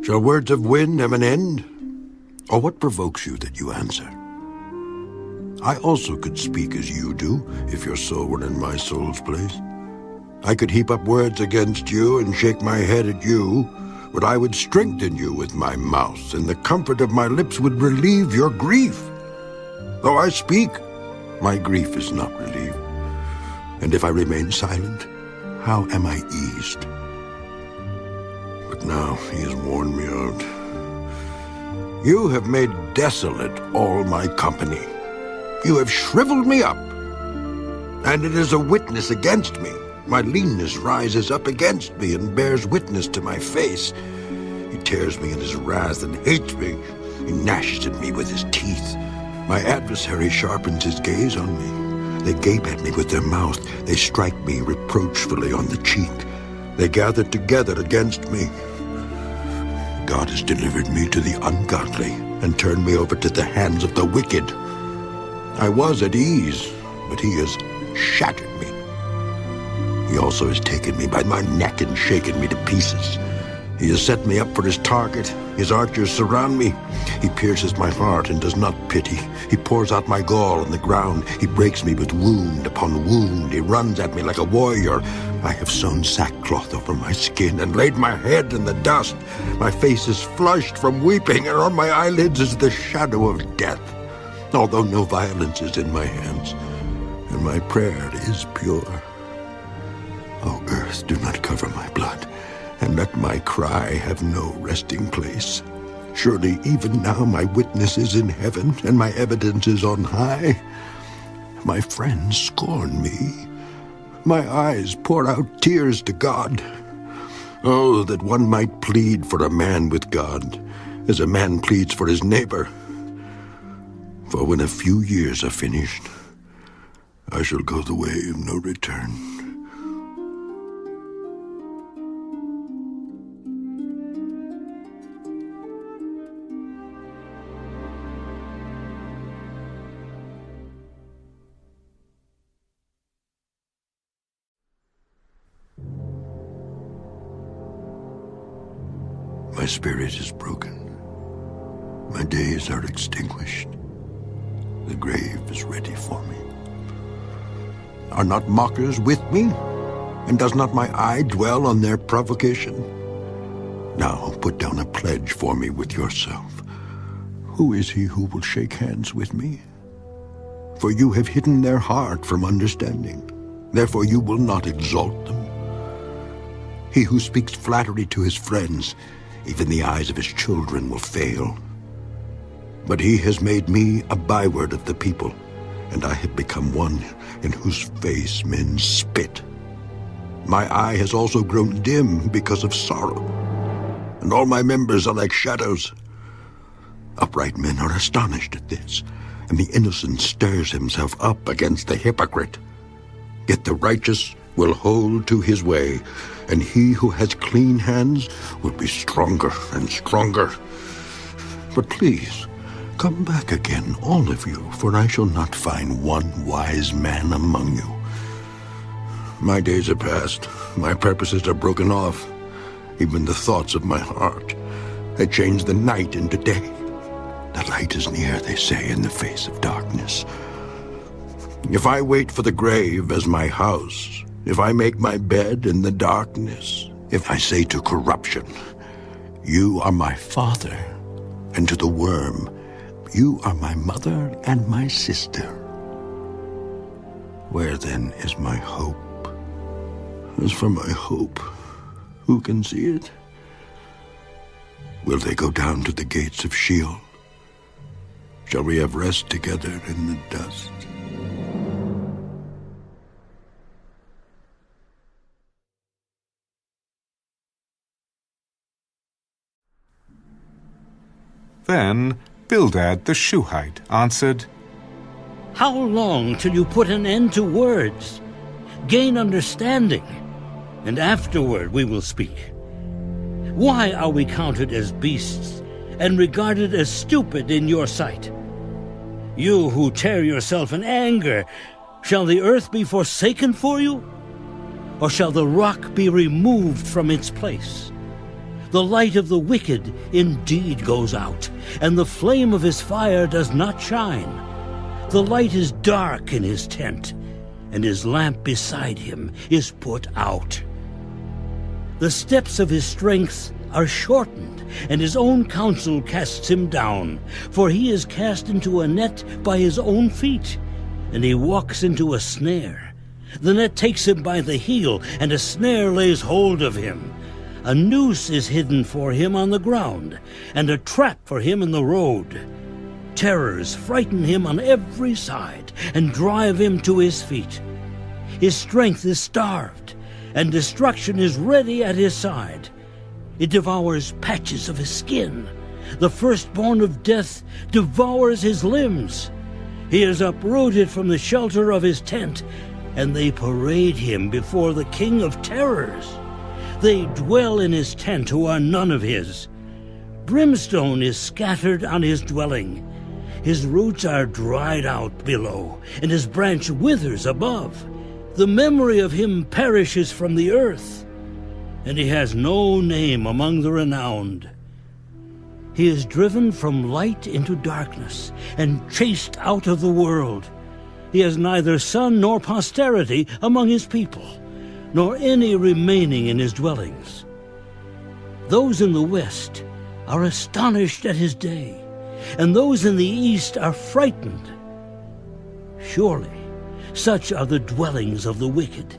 Shall words of wind have an end? Or what provokes you that you answer? I also could speak as you do, if your soul were in my soul's place. I could heap up words against you and shake my head at you, but I would strengthen you with my mouth, and the comfort of my lips would relieve your grief. Though I speak, my grief is not relieved. And if I remain silent, how am I eased? But now he has worn me out. You have made desolate all my company. You have shriveled me up, and it is a witness against me. My leanness rises up against me and bears witness to my face. He tears me in his wrath and hates me. He gnashes at me with his teeth. My adversary sharpens his gaze on me. They gape at me with their mouth. They strike me reproachfully on the cheek. They gather together against me. God has delivered me to the ungodly and turned me over to the hands of the wicked. I was at ease, but he has shattered me. He also has taken me by my neck and shaken me to pieces. He has set me up for his target. His archers surround me. He pierces my heart and does not pity. He pours out my gall on the ground. He breaks me with wound upon wound. He runs at me like a warrior. I have sewn sackcloth over my skin and laid my head in the dust. My face is flushed from weeping, and on my eyelids is the shadow of death. Although no violence is in my hands, and my prayer is pure. O earth, do not cover my blood, and let my cry have no resting place. Surely even now my witness is in heaven, and my evidence is on high. My friends scorn me. My eyes pour out tears to God. Oh, that one might plead for a man with God, as a man pleads for his neighbor. For when a few years are finished, I shall go the way of no return. My spirit is broken. My days are extinguished. The grave is ready for me. Are not mockers with me? And does not my eye dwell on their provocation? Now put down a pledge for me with yourself. Who is he who will shake hands with me? For you have hidden their heart from understanding. Therefore you will not exalt them. He who speaks flattery to his friends, even the eyes of his children will fail. But he has made me a byword of the people, and I have become one in whose face men spit. My eye has also grown dim because of sorrow, and all my members are like shadows. Upright men are astonished at this, and the innocent stirs himself up against the hypocrite. Yet the righteous will hold to his way, and he who has clean hands will be stronger and stronger. But please, come back again, all of you, for I shall not find one wise man among you. My days are past, my purposes are broken off, even the thoughts of my heart. I change the night into day. The light is near, they say, in the face of darkness. If I wait for the grave as my house, if I make my bed in the darkness, if I say to corruption, you are my father, and to the worm, you are my mother and my sister, where then is my hope? As for my hope, who can see it? Will they go down to the gates of Sheol? Shall we have rest together in the dust? Then Bildad the Shuhite answered, How long till you put an end to words? Gain understanding, and afterward we will speak. Why are we counted as beasts and regarded as stupid in your sight? You who tear yourself in anger, shall the earth be forsaken for you? Or shall the rock be removed from its place? The light of the wicked indeed goes out, and the flame of his fire does not shine. The light is dark in his tent, and his lamp beside him is put out. The steps of his strength are shortened, and his own counsel casts him down. For he is cast into a net by his own feet, and he walks into a snare. The net takes him by the heel, and a snare lays hold of him. A noose is hidden for him on the ground, and a trap for him in the road. Terrors frighten him on every side, and drive him to his feet. His strength is starved, and destruction is ready at his side. It devours patches of his skin. The firstborn of death devours his limbs. He is uprooted from the shelter of his tent, and they parade him before the King of Terrors. They dwell in his tent who are none of his. Brimstone is scattered on his dwelling. His roots are dried out below, and his branch withers above. The memory of him perishes from the earth, and he has no name among the renowned. He is driven from light into darkness, and chased out of the world. He has neither son nor posterity among his people, nor any remaining in his dwellings. Those in the west are astonished at his day, and those in the east are frightened. Surely such are the dwellings of the wicked,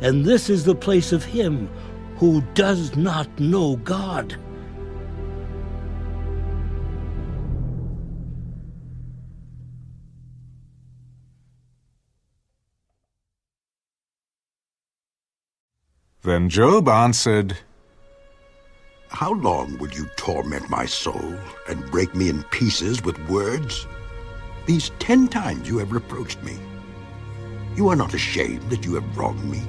and this is the place of him who does not know God. Then Job answered, How long will you torment my soul and break me in pieces with words? These 10 times you have reproached me. You are not ashamed that you have wronged me.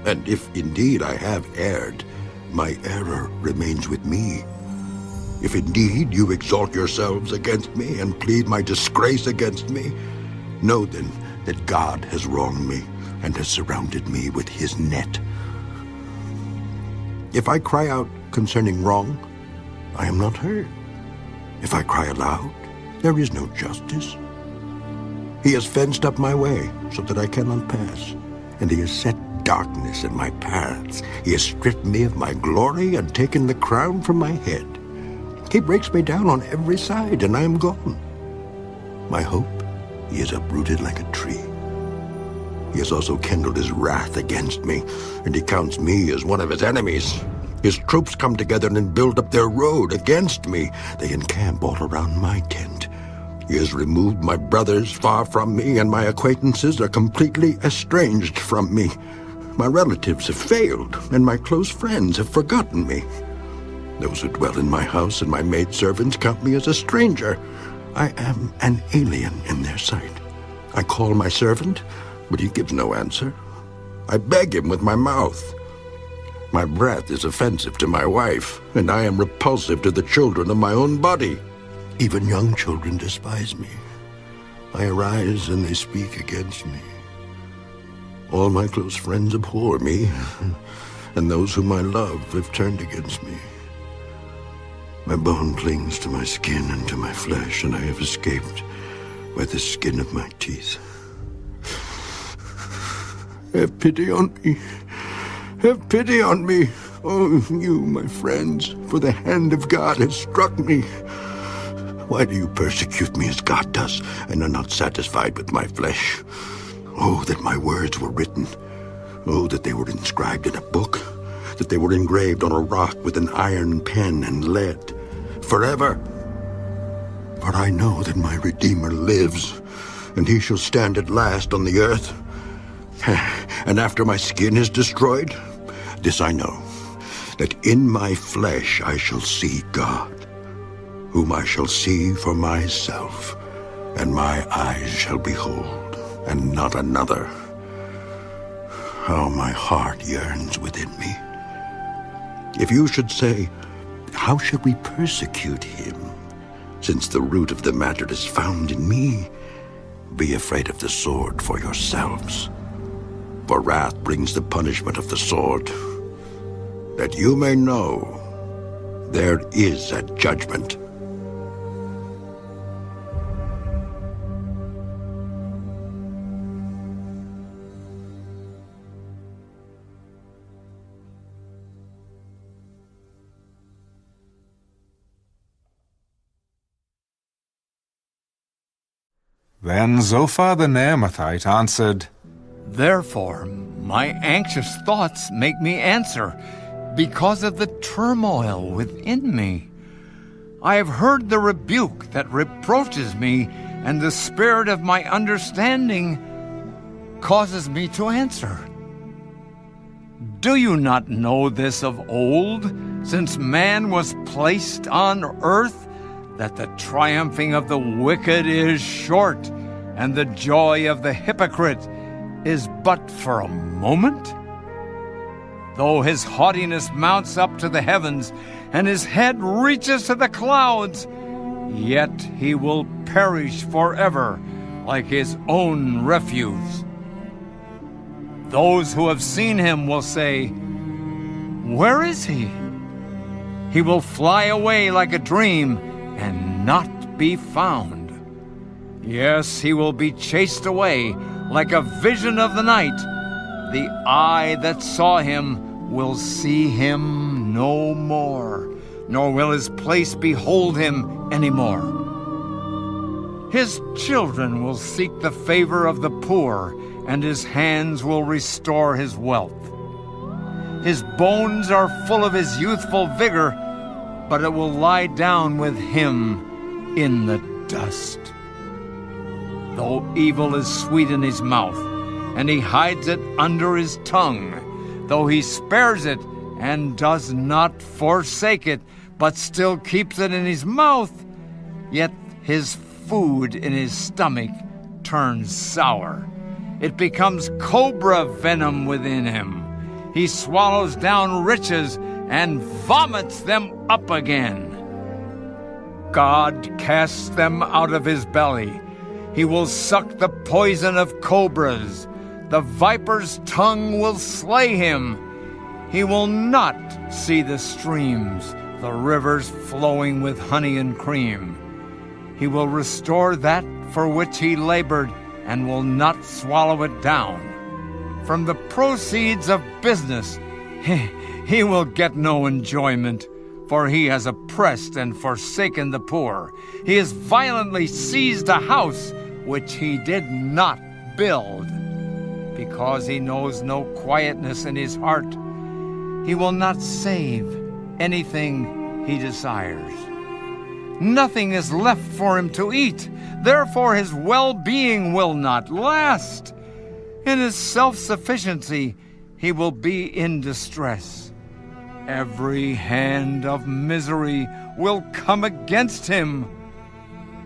And if indeed I have erred, my error remains with me. If indeed you exalt yourselves against me and plead my disgrace against me, know then that God has wronged me and has surrounded me with his net. If I cry out concerning wrong, I am not heard. If I cry aloud, there is no justice. He has fenced up my way so that I cannot pass, and he has set darkness in my paths. He has stripped me of my glory and taken the crown from my head. He breaks me down on every side, and I am gone. My hope he has uprooted like a tree. He has also kindled his wrath against me, and he counts me as one of his enemies. His troops come together and build up their road against me. They encamp all around my tent. He has removed my brothers far from me, and my acquaintances are completely estranged from me. My relatives have failed, and my close friends have forgotten me. Those who dwell in my house and my maidservants count me as a stranger. I am an alien in their sight. I call my servant, but he gives no answer. I beg him with my mouth. My breath is offensive to my wife, and I am repulsive to the children of my own body. Even young children despise me. I arise and they speak against me. All my close friends abhor me, and those whom I love have turned against me. My bone clings to my skin and to my flesh, and I have escaped by the skin of my teeth. Have pity on me. Have pity on me. Oh, you, my friends, for the hand of God has struck me. Why do you persecute me as God does, and are not satisfied with my flesh? Oh, that my words were written. Oh, that they were inscribed in a book, that they were engraved on a rock with an iron pen and lead, forever. For I know that my Redeemer lives, and he shall stand at last on the earth. And after my skin is destroyed, this I know, that in my flesh I shall see God, whom I shall see for myself, and my eyes shall behold, and not another. How my heart yearns within me. If you should say, how should we persecute him, since the root of the matter is found in me? Be afraid of the sword for yourselves. For wrath brings the punishment of the sword, that you may know there is a judgment. Then Zophar the Naamathite answered, Therefore, my anxious thoughts make me answer, because of the turmoil within me. I have heard the rebuke that reproaches me, and the spirit of my understanding causes me to answer. Do you not know this of old, since man was placed on earth, that the triumphing of the wicked is short, and the joy of the hypocrite is but for a moment? Though his haughtiness mounts up to the heavens, and his head reaches to the clouds, yet he will perish forever like his own refuse. Those who have seen him will say, "Where is he?" He will fly away like a dream and not be found. Yes, he will be chased away like a vision of the night. The eye that saw him will see him no more, nor will his place behold him anymore. His children will seek the favor of the poor, and his hands will restore his wealth. His bones are full of his youthful vigor, but it will lie down with him in the dust. Though evil is sweet in his mouth, and he hides it under his tongue, though he spares it and does not forsake it, but still keeps it in his mouth, yet his food in his stomach turns sour. It becomes cobra venom within him. He swallows down riches and vomits them up again. God casts them out of his belly. He will suck the poison of cobras. The viper's tongue will slay him. He will not see the streams, the rivers flowing with honey and cream. He will restore that for which he labored, and will not swallow it down. From the proceeds of business, he will get no enjoyment, for he has oppressed and forsaken the poor. He has violently seized a house which he did not build. Because he knows no quietness in his heart, he will not save anything he desires. Nothing is left for him to eat, therefore his well-being will not last. In his self-sufficiency, he will be in distress. Every hand of misery will come against him.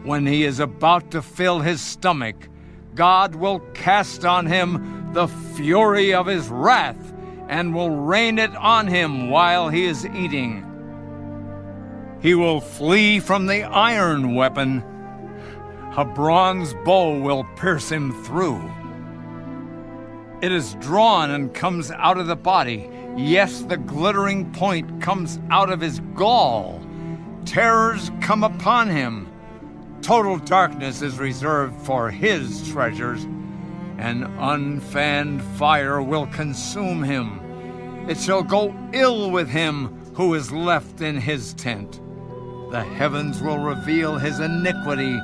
When he is about to fill his stomach, God will cast on him the fury of his wrath, and will rain it on him while he is eating. He will flee from the iron weapon. A bronze bow will pierce him through. It is drawn and comes out of the body. Yes, the glittering point comes out of his gall. Terrors come upon him. Total darkness is reserved for his treasures. An unfanned fire will consume him. It shall go ill with him who is left in his tent. The heavens will reveal his iniquity,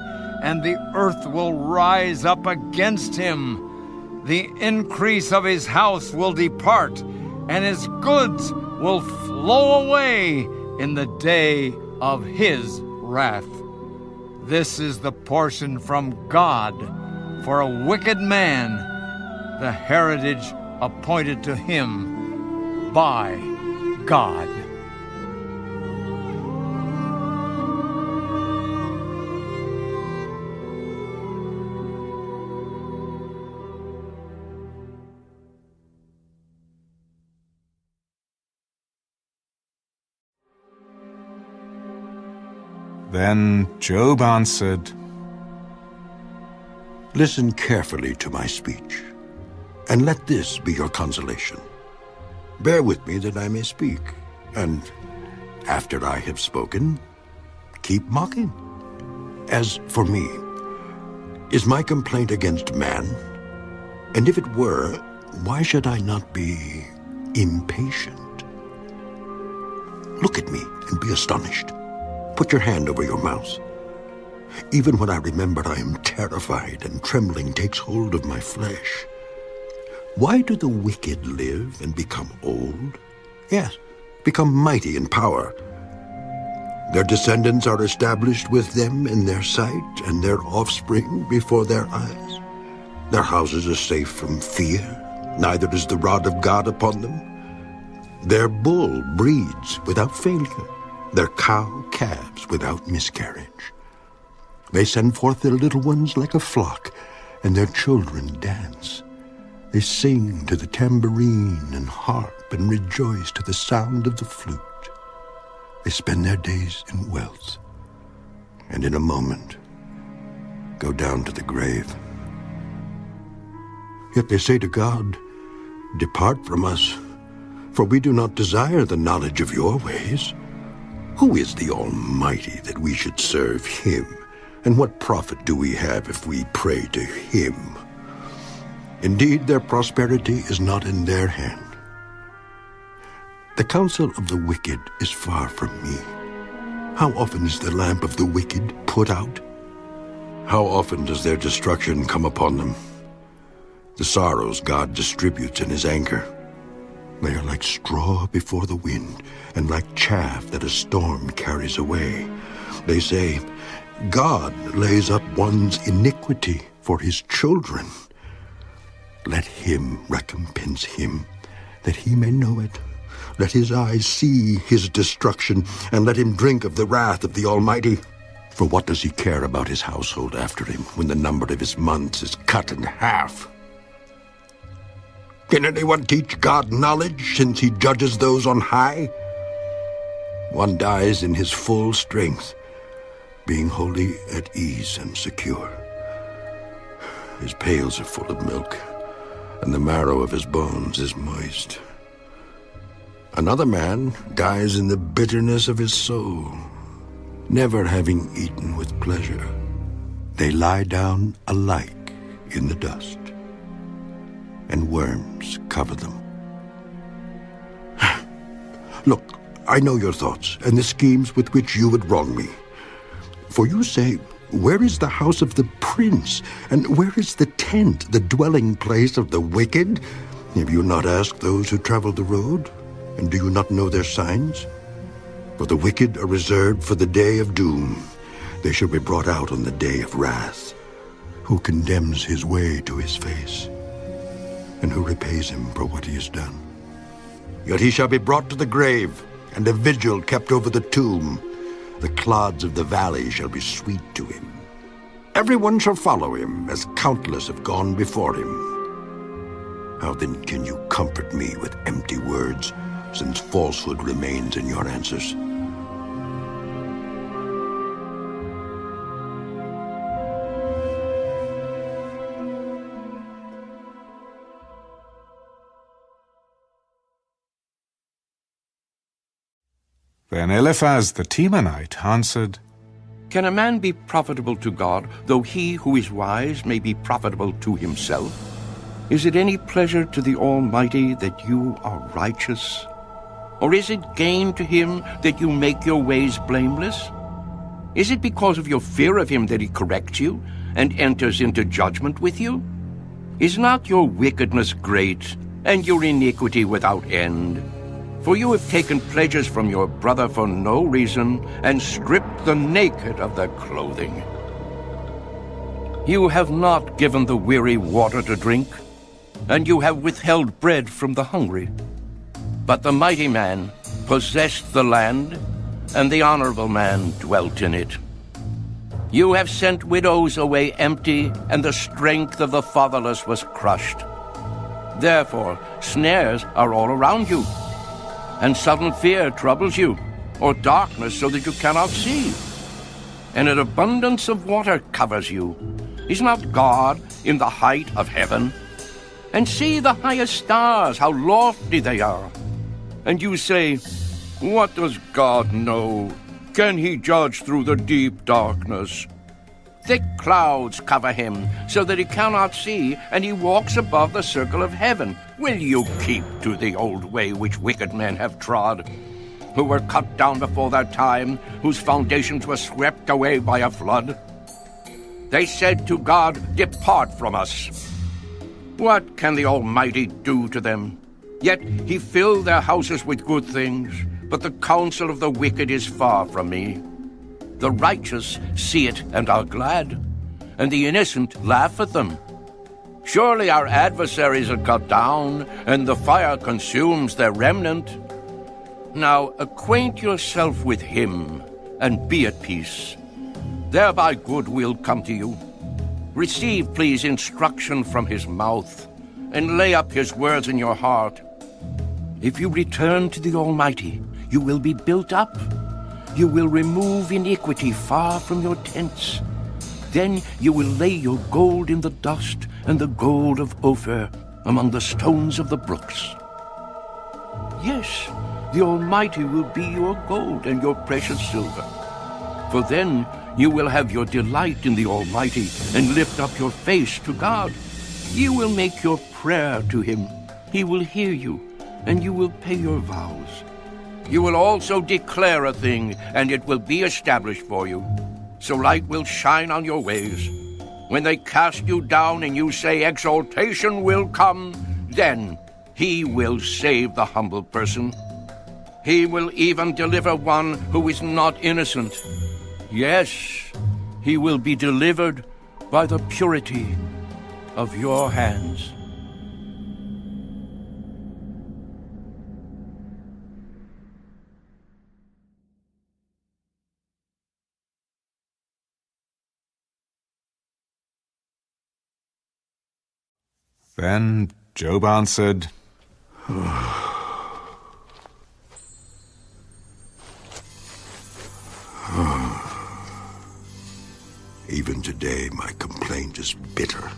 and the earth will rise up against him. The increase of his house will depart, and his goods will flow away in the day of his wrath. This is the portion from God for a wicked man, the heritage appointed to him by God. Then Job answered, Listen carefully to my speech, and let this be your consolation. Bear with me that I may speak, and after I have spoken, keep mocking. As for me, is my complaint against man? And if it were, why should I not be impatient? Look at me and be astonished. Put your hand over your mouth. Even when I remember, I am terrified, and trembling takes hold of my flesh. Why do the wicked live and become old? Yes, become mighty in power. Their descendants are established with them in their sight, and their offspring before their eyes. Their houses are safe from fear, neither is the rod of God upon them. Their bull breeds without failure, their cow calves without miscarriage. They send forth their little ones like a flock, and their children dance. They sing to the tambourine and harp, and rejoice to the sound of the flute. They spend their days in wealth, and in a moment go down to the grave. Yet they say to God, "Depart from us, for we do not desire the knowledge of your ways." Who is the Almighty that we should serve him? And what profit do we have if we pray to him? Indeed, their prosperity is not in their hand. The counsel of the wicked is far from me. How often is the lamp of the wicked put out? How often does their destruction come upon them? The sorrows God distributes in his anger. They are like straw before the wind, and like chaff that a storm carries away. They say, God lays up one's iniquity for his children. Let him recompense him, that he may know it. Let his eyes see his destruction, and let him drink of the wrath of the Almighty. For what does he care about his household after him, when the number of his months is cut in half? Can anyone teach God knowledge, since he judges those on high? One dies in his full strength, being wholly at ease and secure. His pails are full of milk, and the marrow of his bones is moist. Another man dies in the bitterness of his soul, never having eaten with pleasure. They lie down alike in the dust, and worms cover them. Look, I know your thoughts, and the schemes with which you would wrong me. For you say, where is the house of the prince? And where is the tent, the dwelling place of the wicked? Have you not asked those who travel the road? And do you not know their signs? For the wicked are reserved for the day of doom. They shall be brought out on the day of wrath. Who condemns his way to his face? And who repays him for what he has done? Yet he shall be brought to the grave, and a vigil kept over the tomb. The clods of the valley shall be sweet to him. Everyone shall follow him, as countless have gone before him. How then can you comfort me with empty words, since falsehood remains in your answers? Then Eliphaz the Temanite answered, Can a man be profitable to God, though he who is wise may be profitable to himself? Is it any pleasure to the Almighty that you are righteous? Or is it gain to him that you make your ways blameless? Is it because of your fear of him that he corrects you and enters into judgment with you? Is not your wickedness great, and your iniquity without end? For you have taken pledges from your brother for no reason, and stripped the naked of their clothing. You have not given the weary water to drink, and you have withheld bread from the hungry. But the mighty man possessed the land, and the honorable man dwelt in it. You have sent widows away empty, and the strength of the fatherless was crushed. Therefore snares are all around you, and sudden fear troubles you, or darkness so that you cannot see. And an abundance of water covers you. Is not God in the height of heaven? And see the highest stars, how lofty they are. And you say, What does God know? Can he judge through the deep darkness? Thick clouds cover him, so that he cannot see, and he walks above the circle of heaven. Will you keep to the old way which wicked men have trod, who were cut down before their time, whose foundations were swept away by a flood? They said to God, Depart from us. What can the Almighty do to them? Yet he filled their houses with good things, but the counsel of the wicked is far from me. The righteous see it and are glad, and the innocent laugh at them. Surely our adversaries are cut down, and the fire consumes their remnant. Now acquaint yourself with him, and be at peace. Thereby good will come to you. Receive, please, instruction from his mouth, and lay up his words in your heart. If you return to the Almighty, you will be built up. You will remove iniquity far from your tents. Then you will lay your gold in the dust, and the gold of Ophir among the stones of the brooks. Yes, the Almighty will be your gold and your precious silver. For then you will have your delight in the Almighty, and lift up your face to God. You will make your prayer to him. He will hear you, and you will pay your vows. You will also declare a thing, and it will be established for you. So light will shine on your ways. When they cast you down and you say exaltation will come, then he will save the humble person. He will even deliver one who is not innocent. Yes, he will be delivered by the purity of your hands. Then Job answered, Even today my complaint is bitter.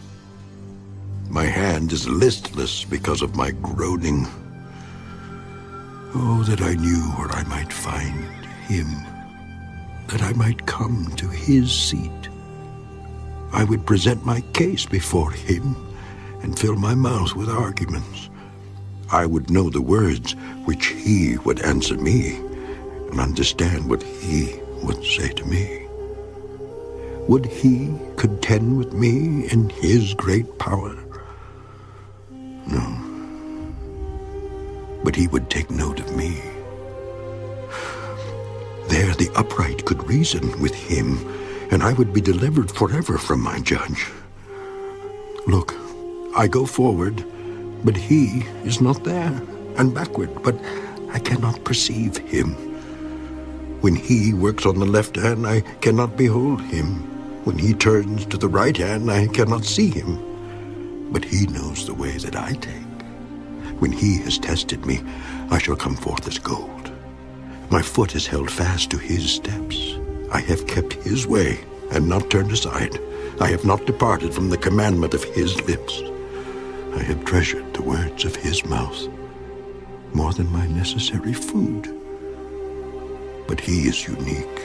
My hand is listless because of my groaning. Oh, that I knew where I might find him, that I might come to his seat. I would present my case before him and fill my mouth with arguments. I would know the words which he would answer me, and understand what he would say to me. Would he contend with me in his great power? No. But he would take note of me. There the upright could reason with him, and I would be delivered forever from my judge. Look, I go forward, but he is not there, and backward, but I cannot perceive him. When he works on the left hand, I cannot behold him. When he turns to the right hand, I cannot see him. But he knows the way that I take. When he has tested me, I shall come forth as gold. My foot is held fast to his steps. I have kept his way and not turned aside. I have not departed from the commandment of his lips. I have treasured the words of his mouth more than my necessary food. But he is unique,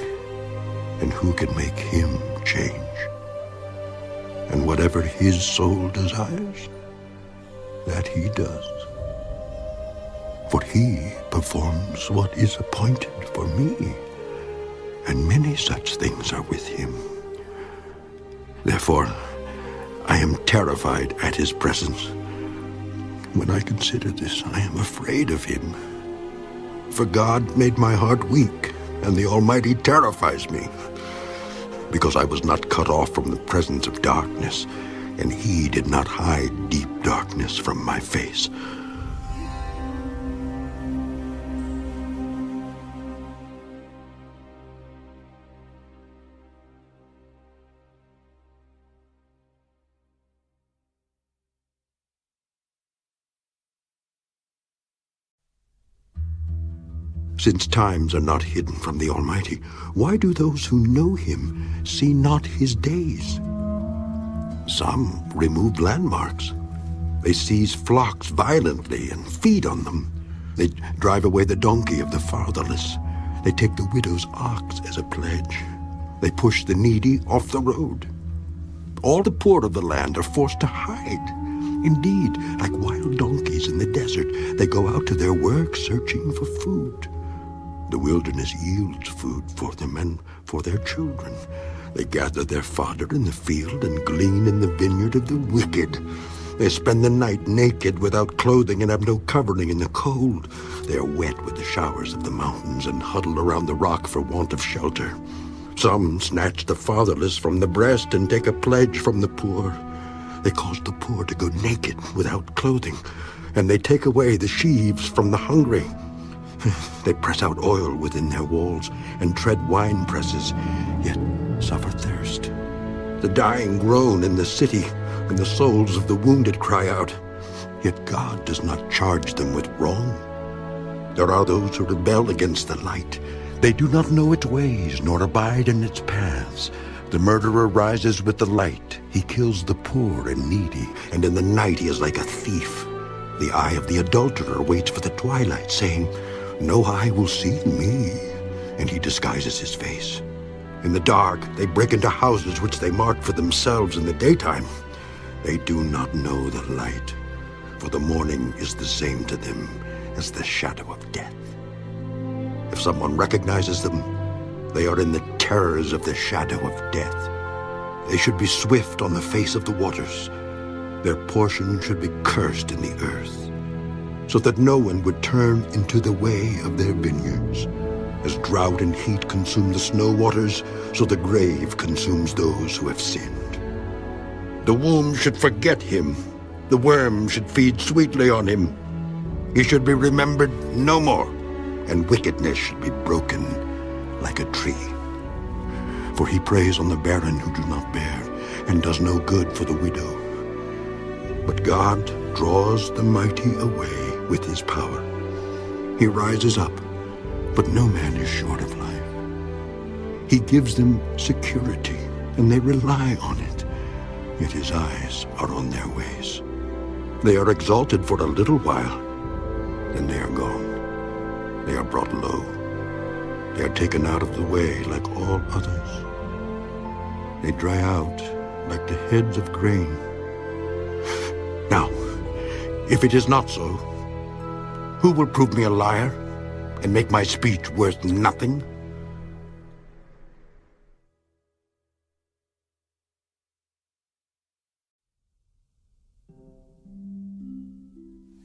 and who can make him change? And whatever his soul desires, that he does. For he performs what is appointed for me, and many such things are with him. Therefore, I am terrified at his presence. When I consider this, I am afraid of him. For God made my heart weak, and the Almighty terrifies me. Because I was not cut off from the presence of darkness, and he did not hide deep darkness from my face. Since times are not hidden from the Almighty, why do those who know him see not his days? Some remove landmarks. They seize flocks violently and feed on them. They drive away the donkey of the fatherless. They take the widow's ox as a pledge. They push the needy off the road. All the poor of the land are forced to hide. Indeed, like wild donkeys in the desert, they go out to their work searching for food. The wilderness yields food for them and for their children. They gather their fodder in the field and glean in the vineyard of the wicked. They spend the night naked, without clothing, and have no covering in the cold. They are wet with the showers of the mountains and huddle around the rock for want of shelter. Some snatch the fatherless from the breast and take a pledge from the poor. They cause the poor to go naked without clothing, and they take away the sheaves from the hungry. They press out oil within their walls and tread wine presses, yet suffer thirst. The dying groan in the city, and the souls of the wounded cry out, yet God does not charge them with wrong. There are those who rebel against the light. They do not know its ways, nor abide in its paths. The murderer rises with the light. He kills the poor and needy, and in the night he is like a thief. The eye of the adulterer waits for the twilight, saying, no eye will see me, and he disguises his face. In the dark they break into houses which they mark for themselves in the daytime. They do not know the light, for the morning is the same to them as the shadow of death. If someone recognizes them, they are in the terrors of the shadow of death. They should be swift on the face of the waters. Their portion should be cursed in the earth, so that no one would turn into the way of their vineyards. As drought and heat consume the snow waters, so the grave consumes those who have sinned. The womb should forget him. The worm should feed sweetly on him. He should be remembered no more, and wickedness should be broken like a tree. For he preys on the barren who do not bear, and does no good for the widow. But God draws the mighty away with his power. He rises up, but no man is short of life. He gives them security, and they rely on it. Yet his eyes are on their ways. They are exalted for a little while, then they are gone. They are brought low. They are taken out of the way like all others. They dry out like the heads of grain. Now, if it is not so, who will prove me a liar and make my speech worth nothing?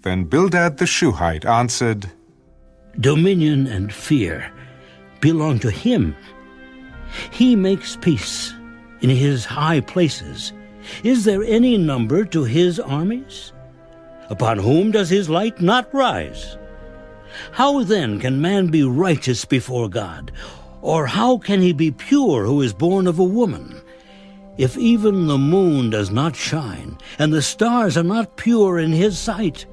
Then Bildad the Shuhite answered, Dominion and fear belong to him. He makes peace in his high places. Is there any number to his armies? Upon whom does his light not rise? How then can man be righteous before God? Or how can he be pure who is born of a woman? If even the moon does not shine, and the stars are not pure in his sight,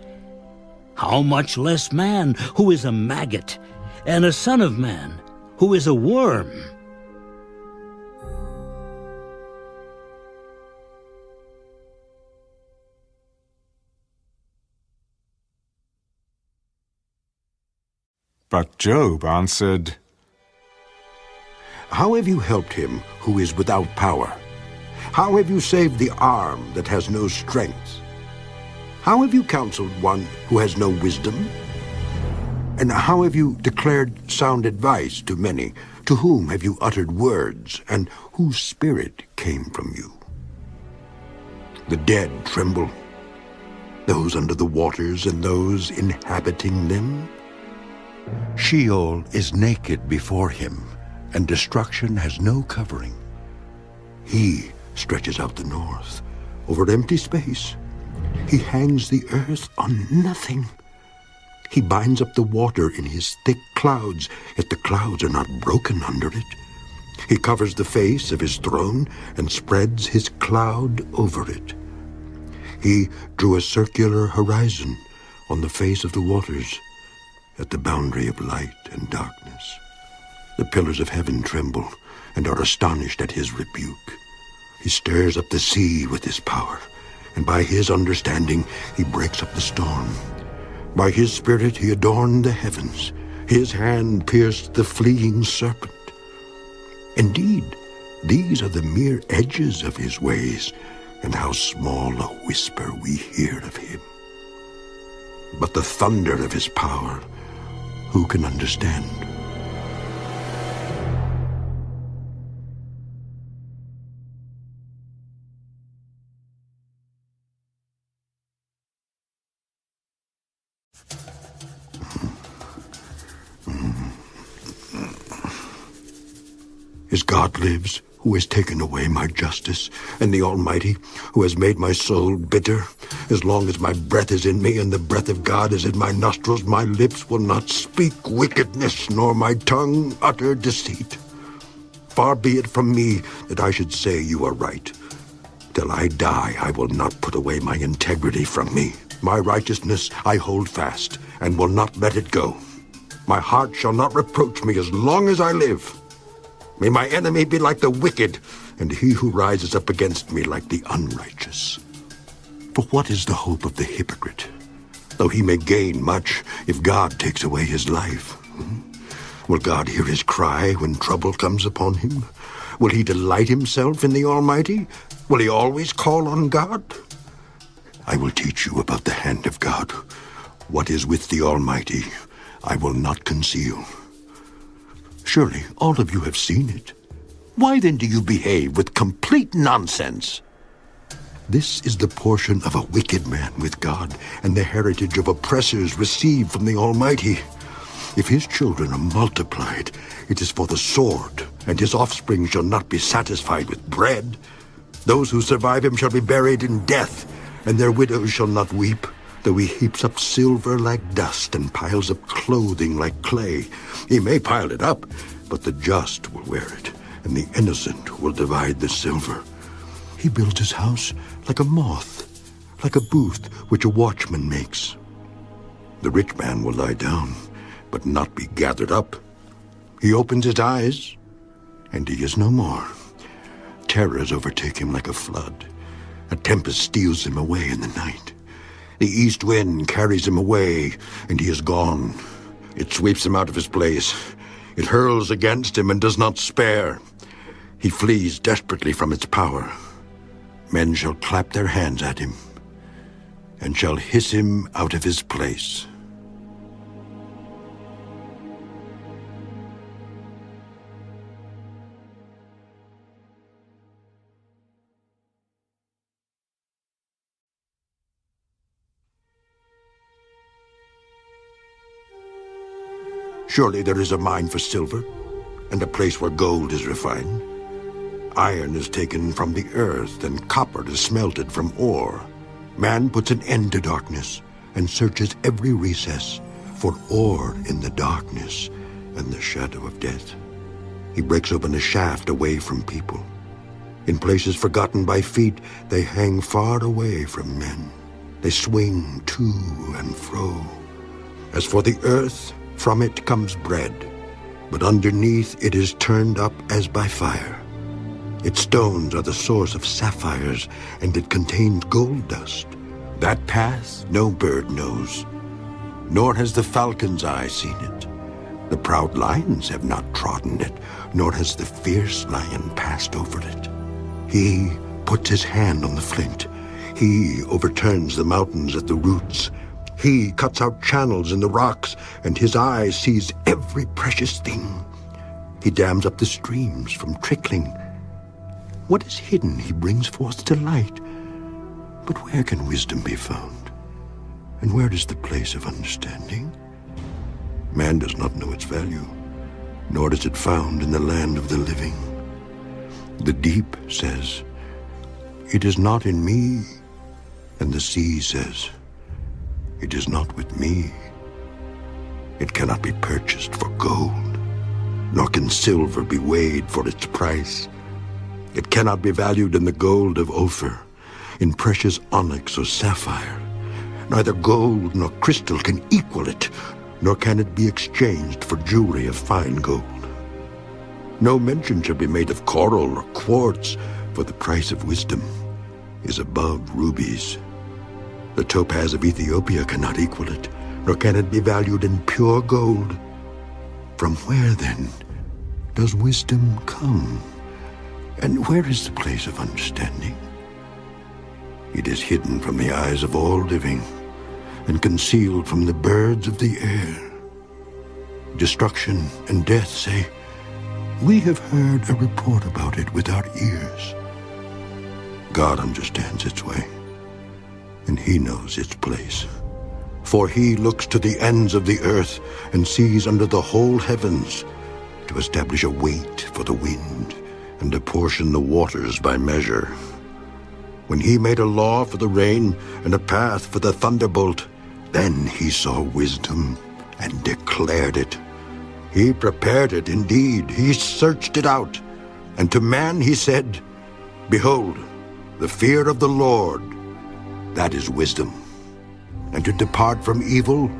how much less man who is a maggot, and a son of man who is a worm? But Job answered, How have you helped him who is without power? How have you saved the arm that has no strength? How have you counseled one who has no wisdom? And how have you declared sound advice to many? To whom have you uttered words, and whose spirit came from you? The dead tremble, those under the waters and those inhabiting them. Sheol is naked before him, and destruction has no covering. He stretches out the north over empty space. He hangs the earth on nothing. He binds up the water in his thick clouds, yet the clouds are not broken under it. He covers the face of his throne and spreads his cloud over it. He drew a circular horizon on the face of the waters, at the boundary of light and darkness. The pillars of heaven tremble and are astonished at his rebuke. He stirs up the sea with his power, and by his understanding he breaks up the storm. By his spirit he adorned the heavens. His hand pierced the fleeing serpent. Indeed, these are the mere edges of his ways, and how small a whisper we hear of him. But the thunder of his power, who can understand? As God lives, who has taken away my justice, and the Almighty, who has made my soul bitter, as long as my breath is in me and the breath of God is in my nostrils, my lips will not speak wickedness, nor my tongue utter deceit. Far be it from me that I should say you are right. Till I die, I will not put away my integrity from me. My righteousness I hold fast, and will not let it go. My heart shall not reproach me as long as I live. May my enemy be like the wicked, and he who rises up against me like the unrighteous. For what is the hope of the hypocrite? Though he may gain much, if God takes away his life. Will God hear his cry when trouble comes upon him? Will he delight himself in the Almighty? Will he always call on God? I will teach you about the hand of God. What is with the Almighty, I will not conceal. Surely all of you have seen it. Why then do you behave with complete nonsense? This is the portion of a wicked man with God, and the heritage of oppressors received from the Almighty. If his children are multiplied, it is for the sword, and his offspring shall not be satisfied with bread. Those who survive him shall be buried in death, and their widows shall not weep. Though he heaps up silver like dust and piles up clothing like clay, he may pile it up, but the just will wear it, and the innocent will divide the silver. He builds his house like a moth, like a booth which a watchman makes. The rich man will lie down, but not be gathered up. He opens his eyes, and he is no more. Terrors overtake him like a flood. A tempest steals him away in the night. The east wind carries him away, and he is gone. It sweeps him out of his place. It hurls against him and does not spare. He flees desperately from its power. Men shall clap their hands at him, and shall hiss him out of his place. Surely there is a mine for silver, and a place where gold is refined. Iron is taken from the earth, and copper is smelted from ore. Man puts an end to darkness, and searches every recess for ore in the darkness and the shadow of death. He breaks open a shaft away from people. In places forgotten by feet, they hang far away from men. They swing to and fro. As for the earth, from it comes bread, but underneath it is turned up as by fire. Its stones are the source of sapphires, and it contains gold dust. That path no bird knows, nor has the falcon's eye seen it. The proud lions have not trodden it, nor has the fierce lion passed over it. He puts his hand on the flint. He overturns the mountains at the roots. He cuts out channels in the rocks, and his eye sees every precious thing. He dams up the streams from trickling. What is hidden he brings forth to light. But where can wisdom be found? And where is the place of understanding? Man does not know its value, nor is it found in the land of the living. The deep says, "It is not in me," and the sea says, "It is not with me." It cannot be purchased for gold, nor can silver be weighed for its price. It cannot be valued in the gold of Ophir, in precious onyx or sapphire. Neither gold nor crystal can equal it, nor can it be exchanged for jewelry of fine gold. No mention shall be made of coral or quartz, for the price of wisdom is above rubies. The topaz of Ethiopia cannot equal it, nor can it be valued in pure gold. From where, then, does wisdom come? And where is the place of understanding? It is hidden from the eyes of all living, and concealed from the birds of the air. Destruction and death say, "We have heard a report about it with our ears." God understands its way, and he knows its place For he looks to the ends of the earth and sees under the whole heavens, to establish a weight for the wind and apportion the waters by measure. When he made a law for the rain and a path for the thunderbolt, then he saw wisdom and declared it. He prepared it indeed, he searched it out. And to man he said, Behold, the fear of the Lord, that is wisdom. And to depart from evil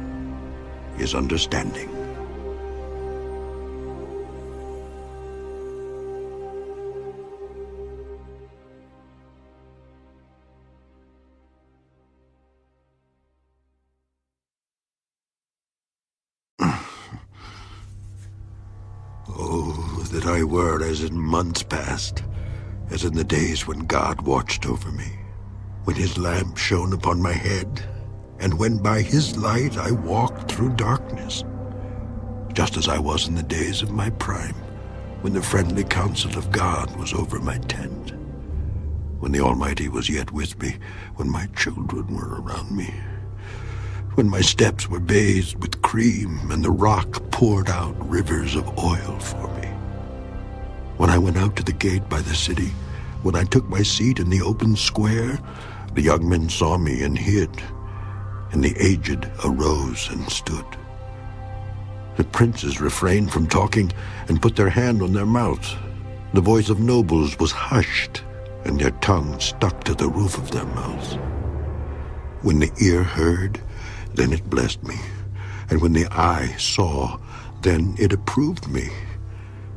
is understanding. Oh, that I were as in months past, as in the days when God watched over me, when his lamp shone upon my head, and when by his light I walked through darkness, just as I was in the days of my prime, when the friendly counsel of God was over my tent, when the Almighty was yet with me, when my children were around me, when my steps were bathed with cream and the rock poured out rivers of oil for me. When I went out to the gate by the city, when I took my seat in the open square, the young men saw me and hid, and the aged arose and stood. The princes refrained from talking and put their hand on their mouths. The voice of nobles was hushed, and their tongues stuck to the roof of their mouths. When the ear heard, then it blessed me, and when the eye saw, then it approved me,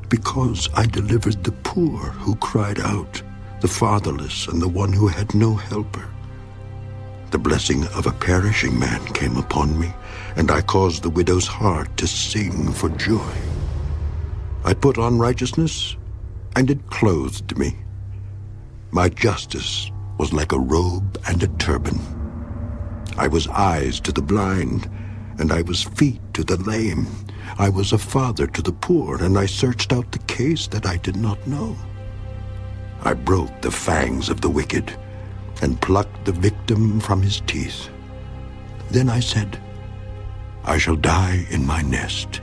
because I delivered the poor who cried out, the fatherless and the one who had no helper. The blessing of a perishing man came upon me, and I caused the widow's heart to sing for joy. I put on righteousness, and it clothed me. My justice was like a robe and a turban. I was eyes to the blind, and I was feet to the lame. I was a father to the poor, and I searched out the case that I did not know. I broke the fangs of the wicked, and plucked the victim from his teeth. Then I said, I shall die in my nest,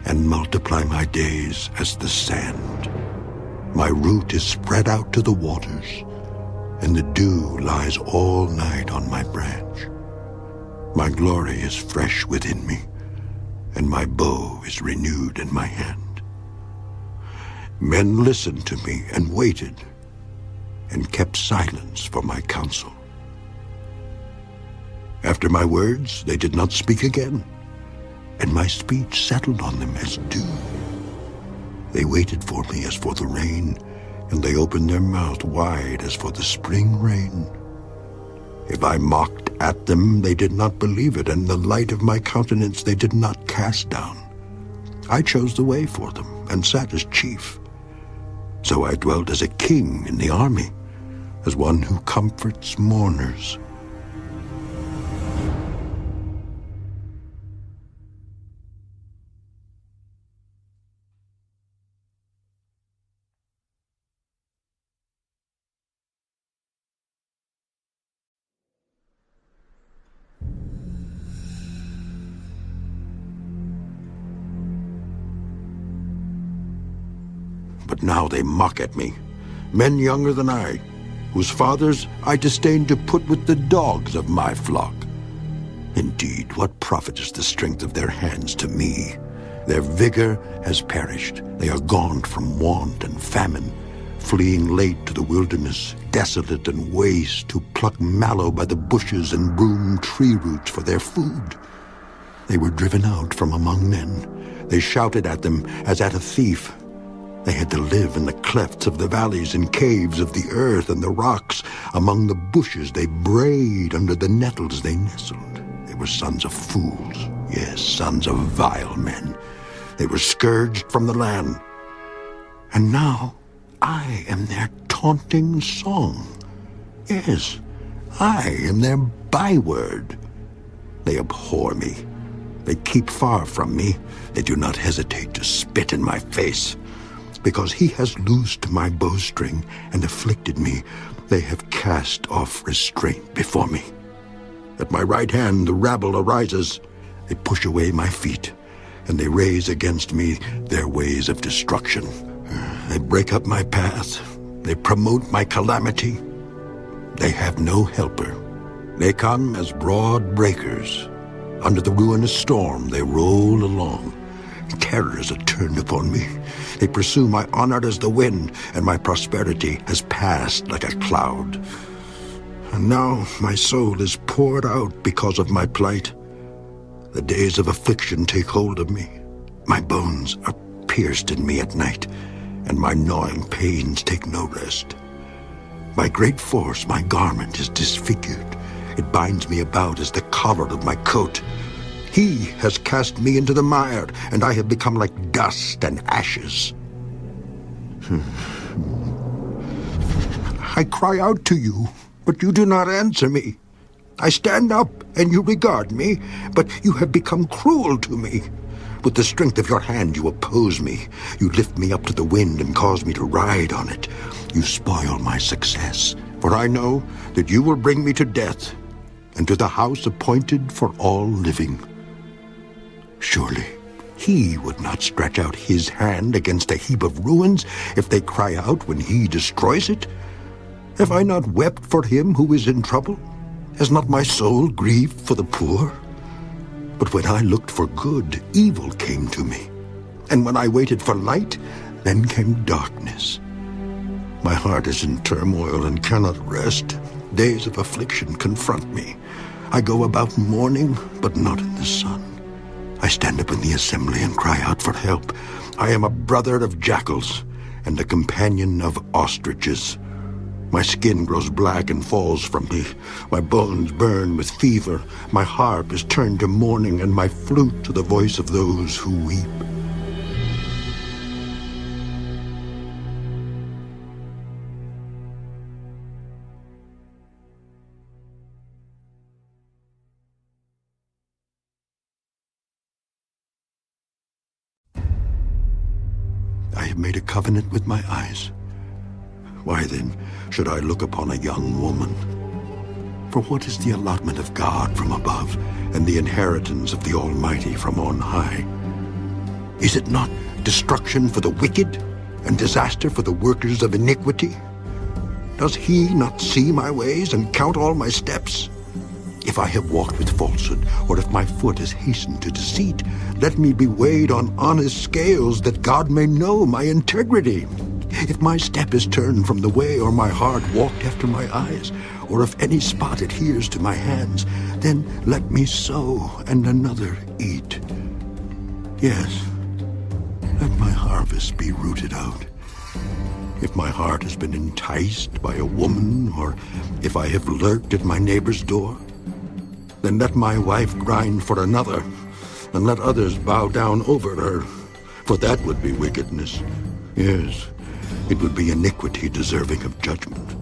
and multiply my days as the sand. My root is spread out to the waters, and the dew lies all night on my branch. My glory is fresh within me, and my bow is renewed in my hand. Men listened to me and waited, and kept silence for my counsel. After my words, they did not speak again, and my speech settled on them as dew. They waited for me as for the rain, and they opened their mouth wide as for the spring rain. If I mocked at them, they did not believe it, and the light of my countenance they did not cast down. I chose the way for them, and sat as chief. So I dwelt as a king in the army, as one who comforts mourners. But now they mock at me, men younger than I, whose fathers I disdain to put with the dogs of my flock. Indeed, what profit is the strength of their hands to me? Their vigor has perished. They are gone from want and famine, fleeing late to the wilderness, desolate and waste, to pluck mallow by the bushes and broom tree roots for their food. They were driven out from among men. They shouted at them as at a thief. They had to live in the clefts of the valleys, in caves of the earth and the rocks. Among the bushes they brayed, under the nettles they nestled. They were sons of fools, yes, sons of vile men. They were scourged from the land. And now I am their taunting song. Yes, I am their byword. They abhor me. They keep far from me. They do not hesitate to spit in my face. Because he has loosed my bowstring and afflicted me, they have cast off restraint before me. At my right hand the rabble arises. They push away my feet, and they raise against me their ways of destruction. They break up my path. They promote my calamity. They have no helper. They come as broad breakers. Under the ruinous storm they roll along. Terrors are turned upon me. They pursue my honor as the wind, and my prosperity has passed like a cloud. And now my soul is poured out because of my plight. The days of affliction take hold of me. My bones are pierced in me at night, and my gnawing pains take no rest. By great force my garment is disfigured. It binds me about as the collar of my coat. He has cast me into the mire, and I have become like dust and ashes. I cry out to you, but you do not answer me. I stand up, and you regard me, but you have become cruel to me. With the strength of your hand you oppose me. You lift me up to the wind and cause me to ride on it. You spoil my success, for I know that you will bring me to death, and to the house appointed for all living. Surely he would not stretch out his hand against a heap of ruins if they cry out when he destroys it. Have I not wept for him who is in trouble? Has not my soul grieved for the poor? But when I looked for good, evil came to me. And when I waited for light, then came darkness. My heart is in turmoil and cannot rest. Days of affliction confront me. I go about mourning, but not in the sun. I stand up in the assembly and cry out for help. I am a brother of jackals and a companion of ostriches. My skin grows black and falls from me. My bones burn with fever. My harp is turned to mourning, and my flute to the voice of those who weep. I have made a covenant with my eyes. Why then should I look upon a young woman? For what is the allotment of God from above, and the inheritance of the Almighty from on high? Is it not destruction for the wicked, and disaster for the workers of iniquity? Does he not see my ways and count all my steps? If I have walked with falsehood, or if my foot has hastened to deceit, let me be weighed on honest scales, that God may know my integrity. If my step is turned from the way, or my heart walked after my eyes, or if any spot adheres to my hands, then let me sow and another eat. Yes, let my harvest be rooted out. If my heart has been enticed by a woman, or if I have lurked at my neighbor's door, then let my wife grind for another, and let others bow down over her, for that would be wickedness. Yes, it would be iniquity deserving of judgment,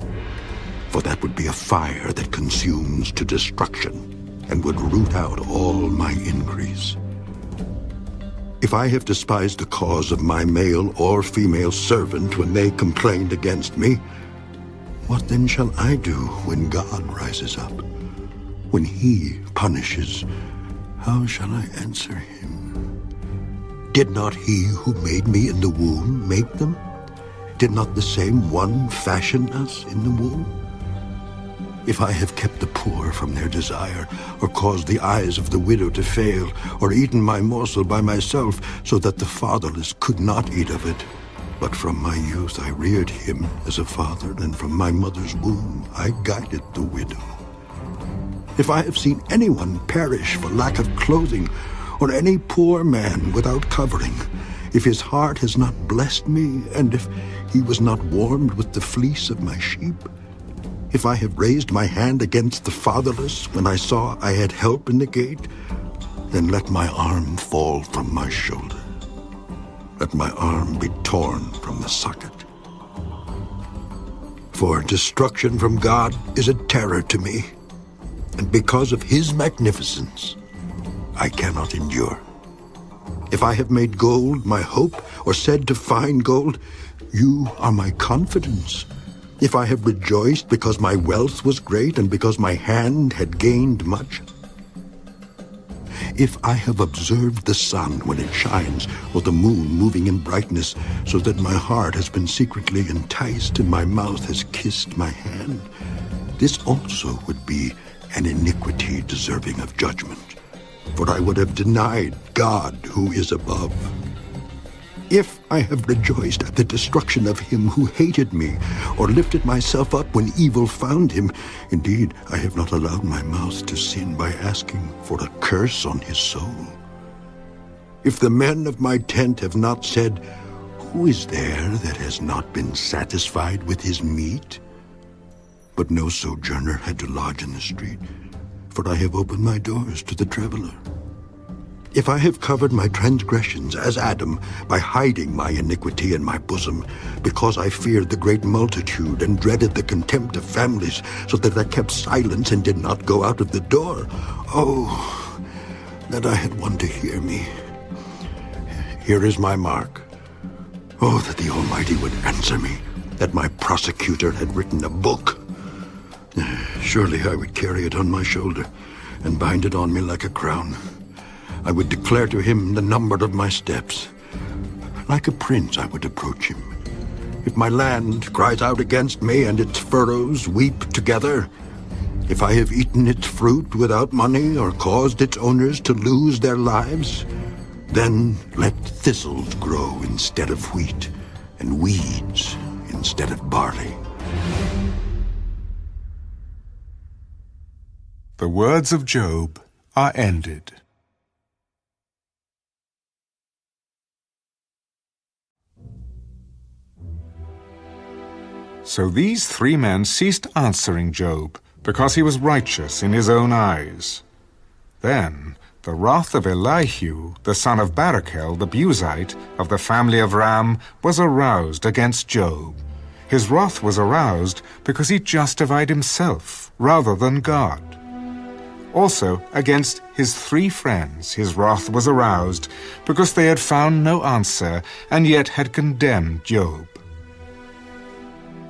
for that would be a fire that consumes to destruction and would root out all my increase. If I have despised the cause of my male or female servant when they complained against me, what then shall I do when God rises up? When he punishes, how shall I answer him? Did not he who made me in the womb make them? Did not the same one fashion us in the womb? If I have kept the poor from their desire, or caused the eyes of the widow to fail, or eaten my morsel by myself, so that the fatherless could not eat of it, but from my youth I reared him as a father, and from my mother's womb I guided the widow. If I have seen anyone perish for lack of clothing, or any poor man without covering, if his heart has not blessed me, and if he was not warmed with the fleece of my sheep, if I have raised my hand against the fatherless when I saw I had help in the gate, then let my arm fall from my shoulder. Let my arm be torn from the socket. For destruction from God is a terror to me, and because of his magnificence, I cannot endure. If I have made gold my hope, or said to find gold, you are my confidence. If I have rejoiced because my wealth was great and because my hand had gained much? If I have observed the sun when it shines, or the moon moving in brightness, so that my heart has been secretly enticed and my mouth has kissed my hand, this also would be an iniquity deserving of judgment, for I would have denied God who is above. If I have rejoiced at the destruction of him who hated me, or lifted myself up when evil found him, indeed I have not allowed my mouth to sin by asking for a curse on his soul. If the men of my tent have not said, "Who is there that has not been satisfied with his meat?" But no sojourner had to lodge in the street, for I have opened my doors to the traveler. If I have covered my transgressions as Adam by hiding my iniquity in my bosom, because I feared the great multitude and dreaded the contempt of families, so that I kept silence and did not go out of the door, oh, that I had one to hear me. Here is my mark. Oh, that the Almighty would answer me, that my prosecutor had written a book. Surely I would carry it on my shoulder and bind it on me like a crown. I would declare to him the number of my steps. Like a prince I would approach him. If my land cries out against me and its furrows weep together, if I have eaten its fruit without money or caused its owners to lose their lives, then let thistles grow instead of wheat and weeds instead of barley. The words of Job are ended. So these 3 men ceased answering Job, because he was righteous in his own eyes. Then the wrath of Elihu, the son of Barachel, the Buzite, of the family of Ram, was aroused against Job. His wrath was aroused because he justified himself rather than God. Also, against his 3 friends his wrath was aroused, because they had found no answer, and yet had condemned Job.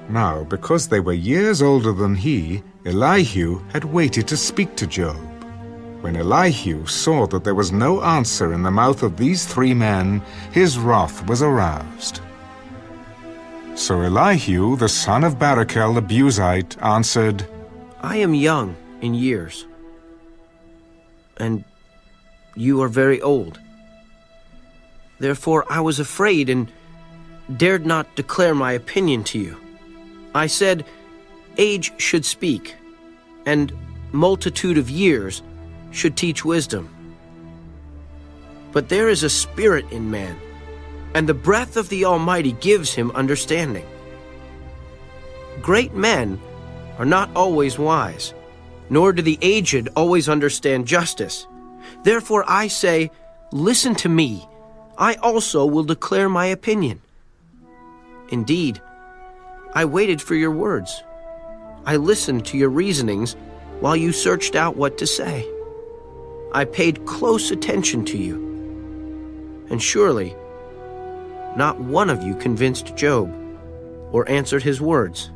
Now, because they were years older than he, Elihu had waited to speak to Job. When Elihu saw that there was no answer in the mouth of these 3 men, his wrath was aroused. So Elihu, the son of Barachel the Buzite, answered, I am young in years, and you are very old. Therefore I was afraid and dared not declare my opinion to you. I said, age should speak, and multitude of years should teach wisdom. But there is a spirit in man, and the breath of the Almighty gives him understanding. Great men are not always wise, nor do the aged always understand justice. Therefore I say, listen to me, I also will declare my opinion. Indeed, I waited for your words. I listened to your reasonings while you searched out what to say. I paid close attention to you. And surely, not one of you convinced Job or answered his words,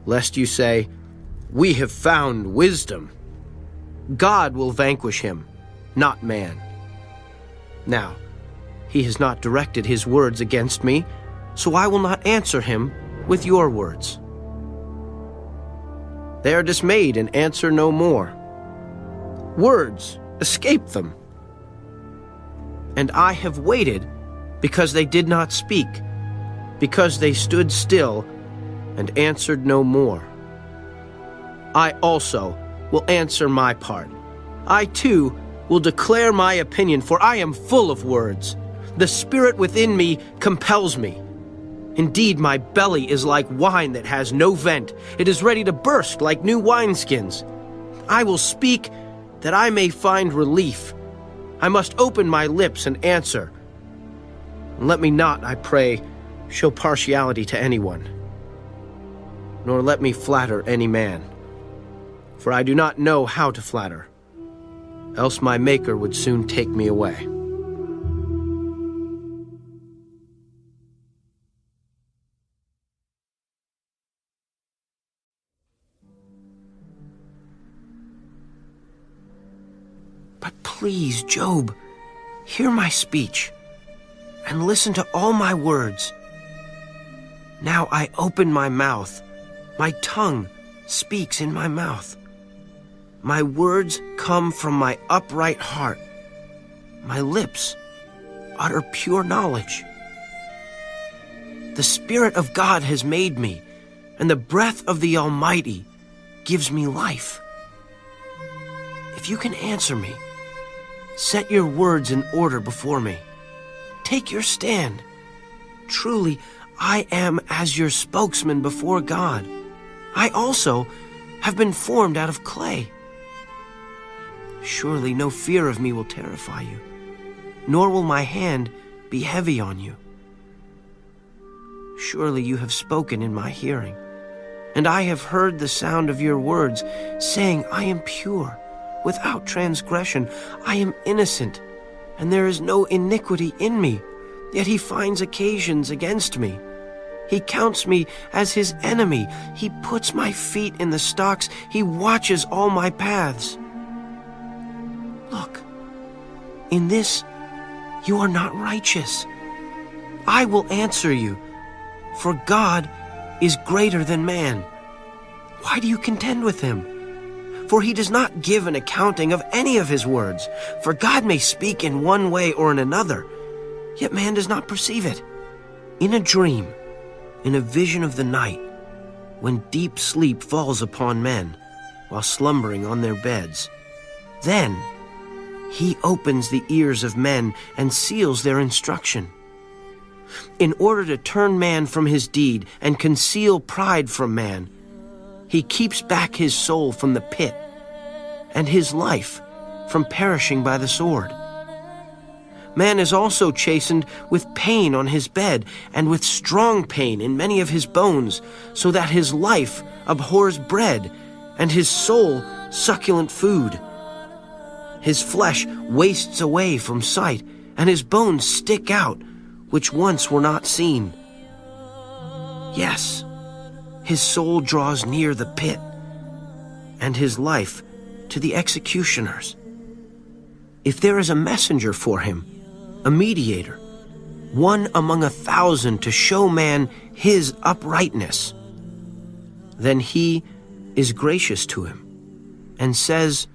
lest you say, we have found wisdom. God will vanquish him, not man. Now, he has not directed his words against me, so I will not answer him with your words. They are dismayed and answer no more. Words escape them. And I have waited because they did not speak, because they stood still and answered no more. I also will answer my part. I too will declare my opinion, for I am full of words. The spirit within me compels me. Indeed, my belly is like wine that has no vent. It is ready to burst like new wineskins. I will speak that I may find relief. I must open my lips and answer. Let me not, I pray, show partiality to anyone, nor let me flatter any man. For I do not know how to flatter, else my Maker would soon take me away. But please, Job, hear my speech and listen to all my words. Now I open my mouth. My tongue speaks in my mouth. My words come from my upright heart. My lips utter pure knowledge. The Spirit of God has made me, and the breath of the Almighty gives me life. If you can answer me, set your words in order before me. Take your stand. Truly, I am as your spokesman before God. I also have been formed out of clay. Surely no fear of me will terrify you, nor will my hand be heavy on you. Surely you have spoken in my hearing, and I have heard the sound of your words, saying, I am pure, without transgression. I am innocent, and there is no iniquity in me. Yet he finds occasions against me. He counts me as his enemy. He puts my feet in the stocks. He watches all my paths. Look, in this you are not righteous. I will answer you, for God is greater than man. Why do you contend with him? For he does not give an accounting of any of his words. For God may speak in one way or in another, yet man does not perceive it. In a dream, in a vision of the night, when deep sleep falls upon men while slumbering on their beds, then he opens the ears of men and seals their instruction. In order to turn man from his deed and conceal pride from man, he keeps back his soul from the pit and his life from perishing by the sword. Man is also chastened with pain on his bed and with strong pain in many of his bones, so that his life abhors bread and his soul succulent food. His flesh wastes away from sight, and his bones stick out, which once were not seen. Yes, his soul draws near the pit, and his life to the executioners. If there is a messenger for him, a mediator, one among 1,000 to show man his uprightness, then he is gracious to him and says,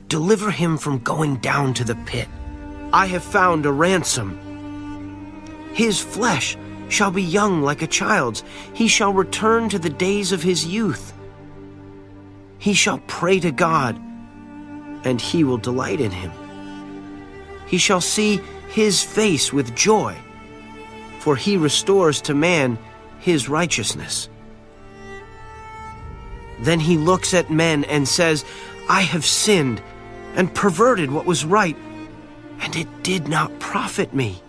deliver him from going down to the pit. I have found a ransom. His flesh shall be young like a child's. He shall return to the days of his youth. He shall pray to God, and he will delight in him. He shall see his face with joy, for he restores to man his righteousness. Then he looks at men and says, I have sinned and perverted what was right, and it did not profit me.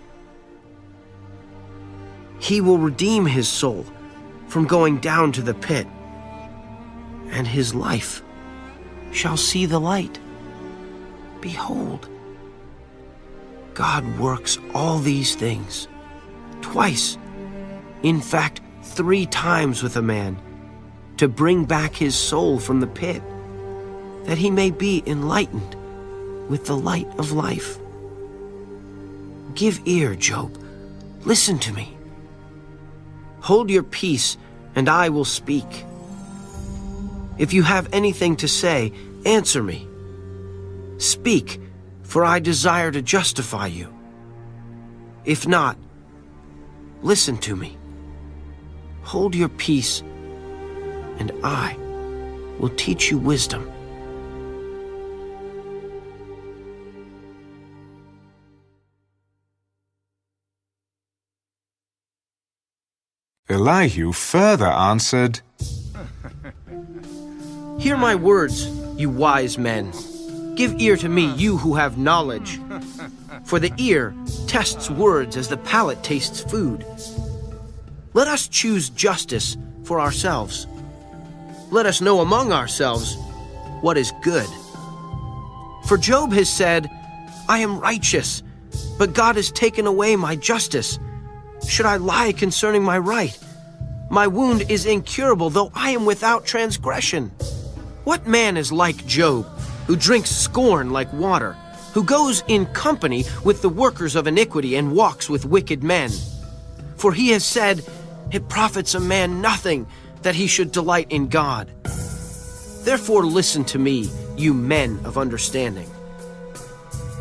He will redeem his soul from going down to the pit, and his life shall see the light. Behold, God works all these things, twice, in fact 3 times with a man, to bring back his soul from the pit, that he may be enlightened with the light of life. Give ear, Job. Listen to me. Hold your peace, and I will speak. If you have anything to say, answer me. Speak, for I desire to justify you. If not, listen to me. Hold your peace, and I will teach you wisdom. Elihu further answered, Hear my words, you wise men. Give ear to me, you who have knowledge. For the ear tests words as the palate tastes food. Let us choose justice for ourselves. Let us know among ourselves what is good. For Job has said, I am righteous, but God has taken away my justice. Should I lie concerning my right? My wound is incurable, though I am without transgression. What man is like Job, who drinks scorn like water, who goes in company with the workers of iniquity and walks with wicked men. For he has said, it profits a man nothing that he should delight in God. Therefore listen to me, you men of understanding.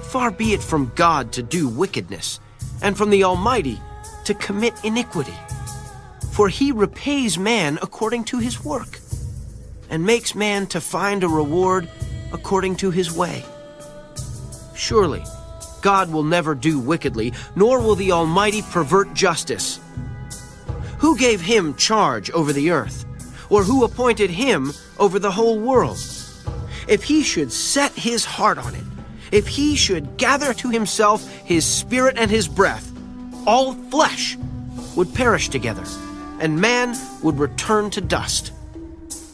Far be it from God to do wickedness, and from the Almighty to commit iniquity. For he repays man according to his work, and makes man to find a reward according to his way. Surely, God will never do wickedly, nor will the Almighty pervert justice. Who gave him charge over the earth, or who appointed him over the whole world? If he should set his heart on it, if he should gather to himself his spirit and his breath, all flesh would perish together, and man would return to dust.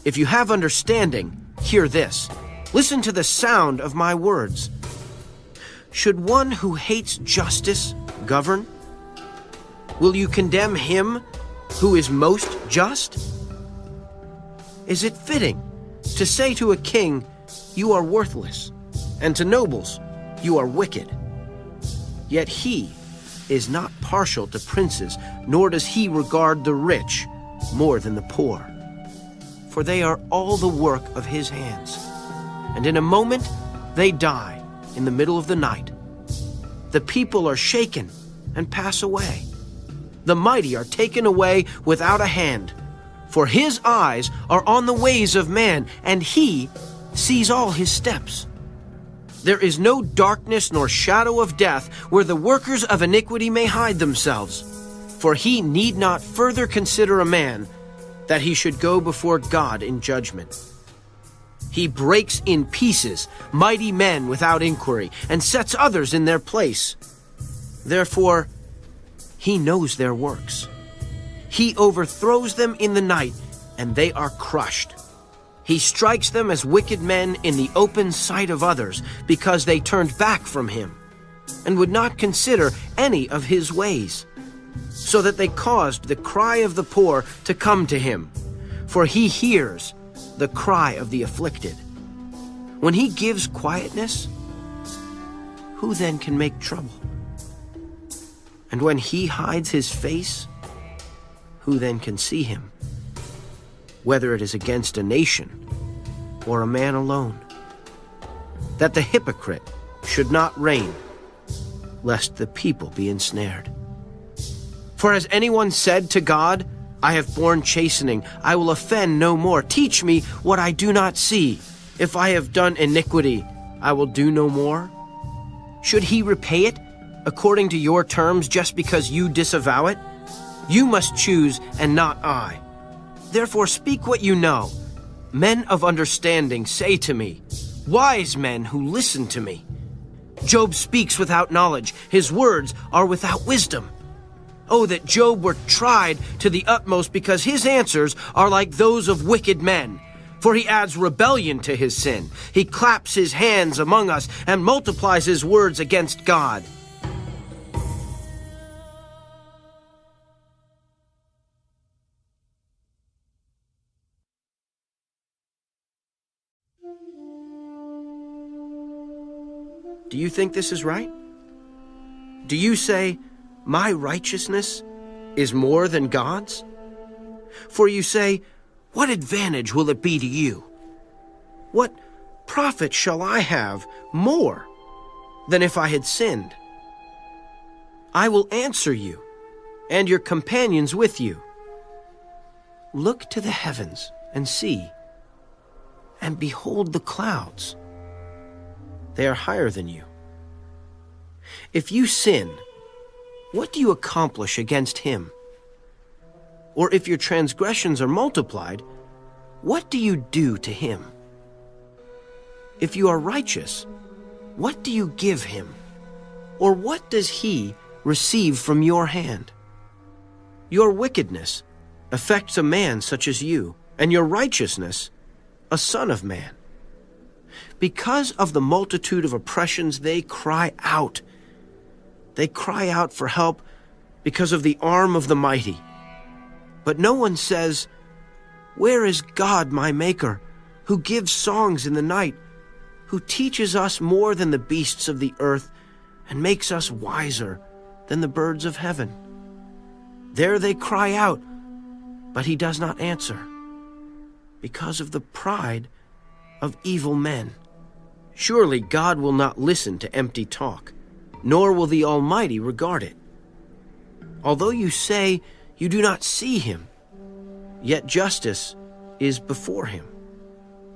If you have understanding, hear this. Listen to the sound of my words. Should one who hates justice govern? Will you condemn him who is most just? Is it fitting to say to a king, you are worthless, and to nobles, you are wicked? Yet he is not partial to princes, nor does he regard the rich more than the poor. For they are all the work of his hands, and in a moment they die in the middle of the night. The people are shaken and pass away. The mighty are taken away without a hand. For his eyes are on the ways of man, and he sees all his steps. There is no darkness nor shadow of death where the workers of iniquity may hide themselves. For he need not further consider a man, that he should go before God in judgment. He breaks in pieces mighty men without inquiry, and sets others in their place. Therefore, he knows their works. He overthrows them in the night, and they are crushed. He strikes them as wicked men in the open sight of others, because they turned back from him, and would not consider any of his ways, so that they caused the cry of the poor to come to him, for he hears the cry of the afflicted. When he gives quietness, who then can make trouble? And when he hides his face, who then can see him? Whether it is against a nation or a man alone. That the hypocrite should not reign, lest the people be ensnared. For has anyone said to God, I have borne chastening, I will offend no more. Teach me what I do not see. If I have done iniquity, I will do no more. Should he repay it according to your terms just because you disavow it? You must choose and not I. Therefore speak what you know. Men of understanding say to me, wise men who listen to me. Job speaks without knowledge, his words are without wisdom. Oh, that Job were tried to the utmost, because his answers are like those of wicked men. For he adds rebellion to his sin. He claps his hands among us and multiplies his words against God. Do you think this is right? Do you say, my righteousness is more than God's? For you say, what advantage will it be to you? What profit shall I have more than if I had sinned? I will answer you, and your companions with you. Look to the heavens and see, and behold the clouds. They are higher than you. If you sin, what do you accomplish against him? Or if your transgressions are multiplied, what do you do to him? If you are righteous, what do you give him? Or what does he receive from your hand? Your wickedness affects a man such as you, and your righteousness a son of man. Because of the multitude of oppressions, they cry out. They cry out for help because of the arm of the mighty. But no one says, where is God my maker, who gives songs in the night, who teaches us more than the beasts of the earth and makes us wiser than the birds of heaven. There they cry out, but he does not answer, because of the pride of evil men. Surely God will not listen to empty talk, nor will the Almighty regard it. Although you say you do not see him, yet justice is before him,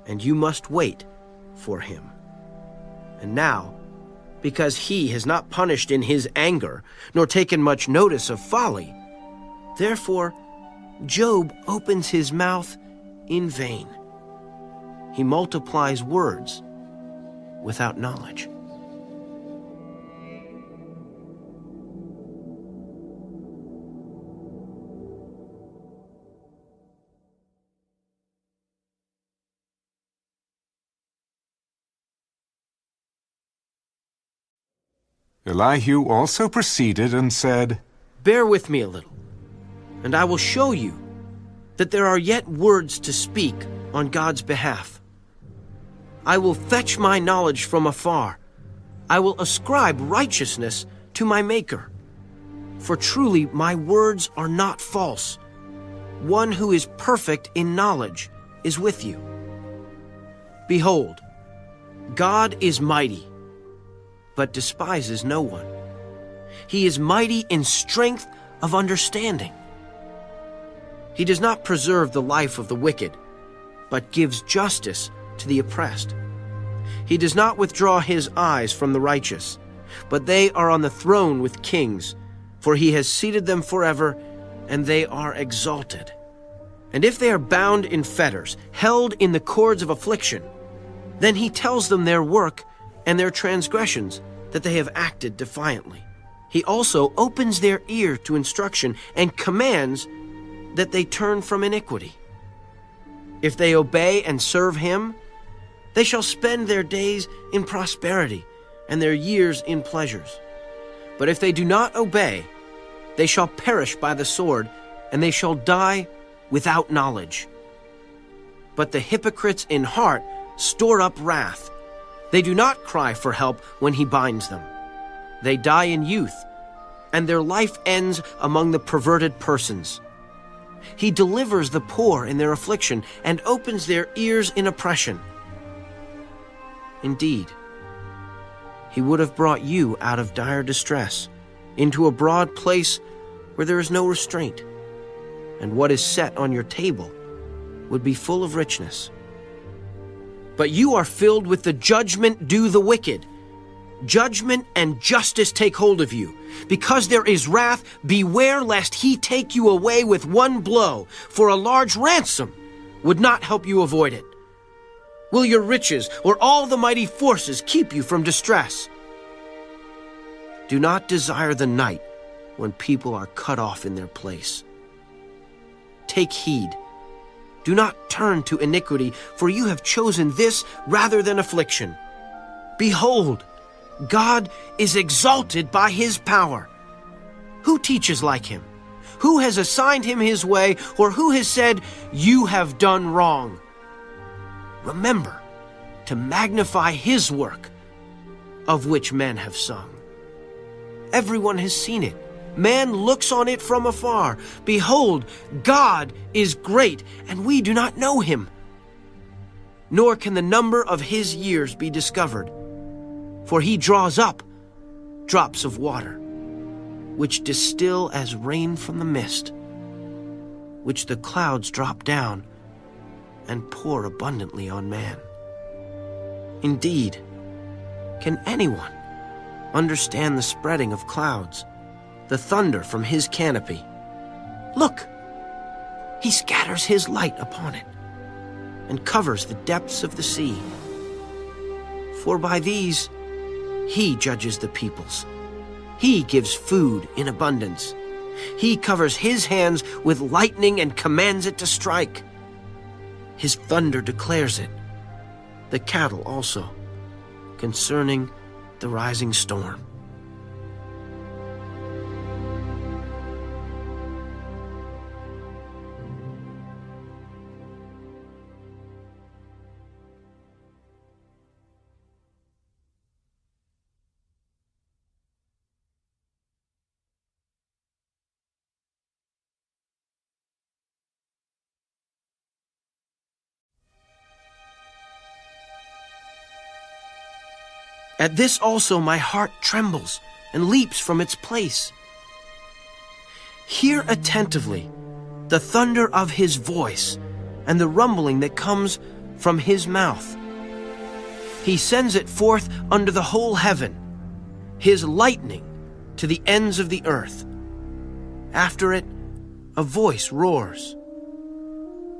and you must wait for him. And now, because he has not punished in his anger, nor taken much notice of folly, therefore Job opens his mouth in vain. He multiplies words without knowledge. Elihu also proceeded and said, Bear with me a little, and I will show you that there are yet words to speak on God's behalf. I will fetch my knowledge from afar. I will ascribe righteousness to my Maker. For truly my words are not false. One who is perfect in knowledge is with you. Behold, God is mighty, but despises no one. He is mighty in strength of understanding. He does not preserve the life of the wicked, but gives justice to the oppressed. He does not withdraw his eyes from the righteous, but they are on the throne with kings, for he has seated them forever, and they are exalted. And if they are bound in fetters, held in the cords of affliction, then he tells them their work and their transgressions, that they have acted defiantly. He also opens their ear to instruction and commands that they turn from iniquity. If they obey and serve him, they shall spend their days in prosperity and their years in pleasures. But if they do not obey, they shall perish by the sword, and they shall die without knowledge. But the hypocrites in heart store up wrath. They do not cry for help when he binds them. They die in youth, and their life ends among the perverted persons. He delivers the poor in their affliction and opens their ears in oppression. Indeed, he would have brought you out of dire distress into a broad place where there is no restraint, and what is set on your table would be full of richness. But you are filled with the judgment due the wicked. Judgment and justice take hold of you. Because there is wrath, beware lest he take you away with one blow, for a large ransom would not help you avoid it. Will your riches or all the mighty forces keep you from distress? Do not desire the night when people are cut off in their place. Take heed. Do not turn to iniquity, for you have chosen this rather than affliction. Behold, God is exalted by his power. Who teaches like him? Who has assigned him his way, or who has said, you have done wrong? Remember to magnify his work, of which men have sung. Everyone has seen it. Man looks on it from afar. Behold, God is great, and we do not know him. Nor can the number of his years be discovered. For he draws up drops of water, which distill as rain from the mist, which the clouds drop down and pour abundantly on man. Indeed, can anyone understand the spreading of clouds, the thunder from his canopy? Look, he scatters his light upon it and covers the depths of the sea. For by these he judges the peoples. He gives food in abundance. He covers his hands with lightning and commands it to strike. His thunder declares it, the cattle also, concerning the rising storm. At this also my heart trembles and leaps from its place. Hear attentively the thunder of his voice and the rumbling that comes from his mouth. He sends it forth under the whole heaven, his lightning to the ends of the earth. After it, a voice roars.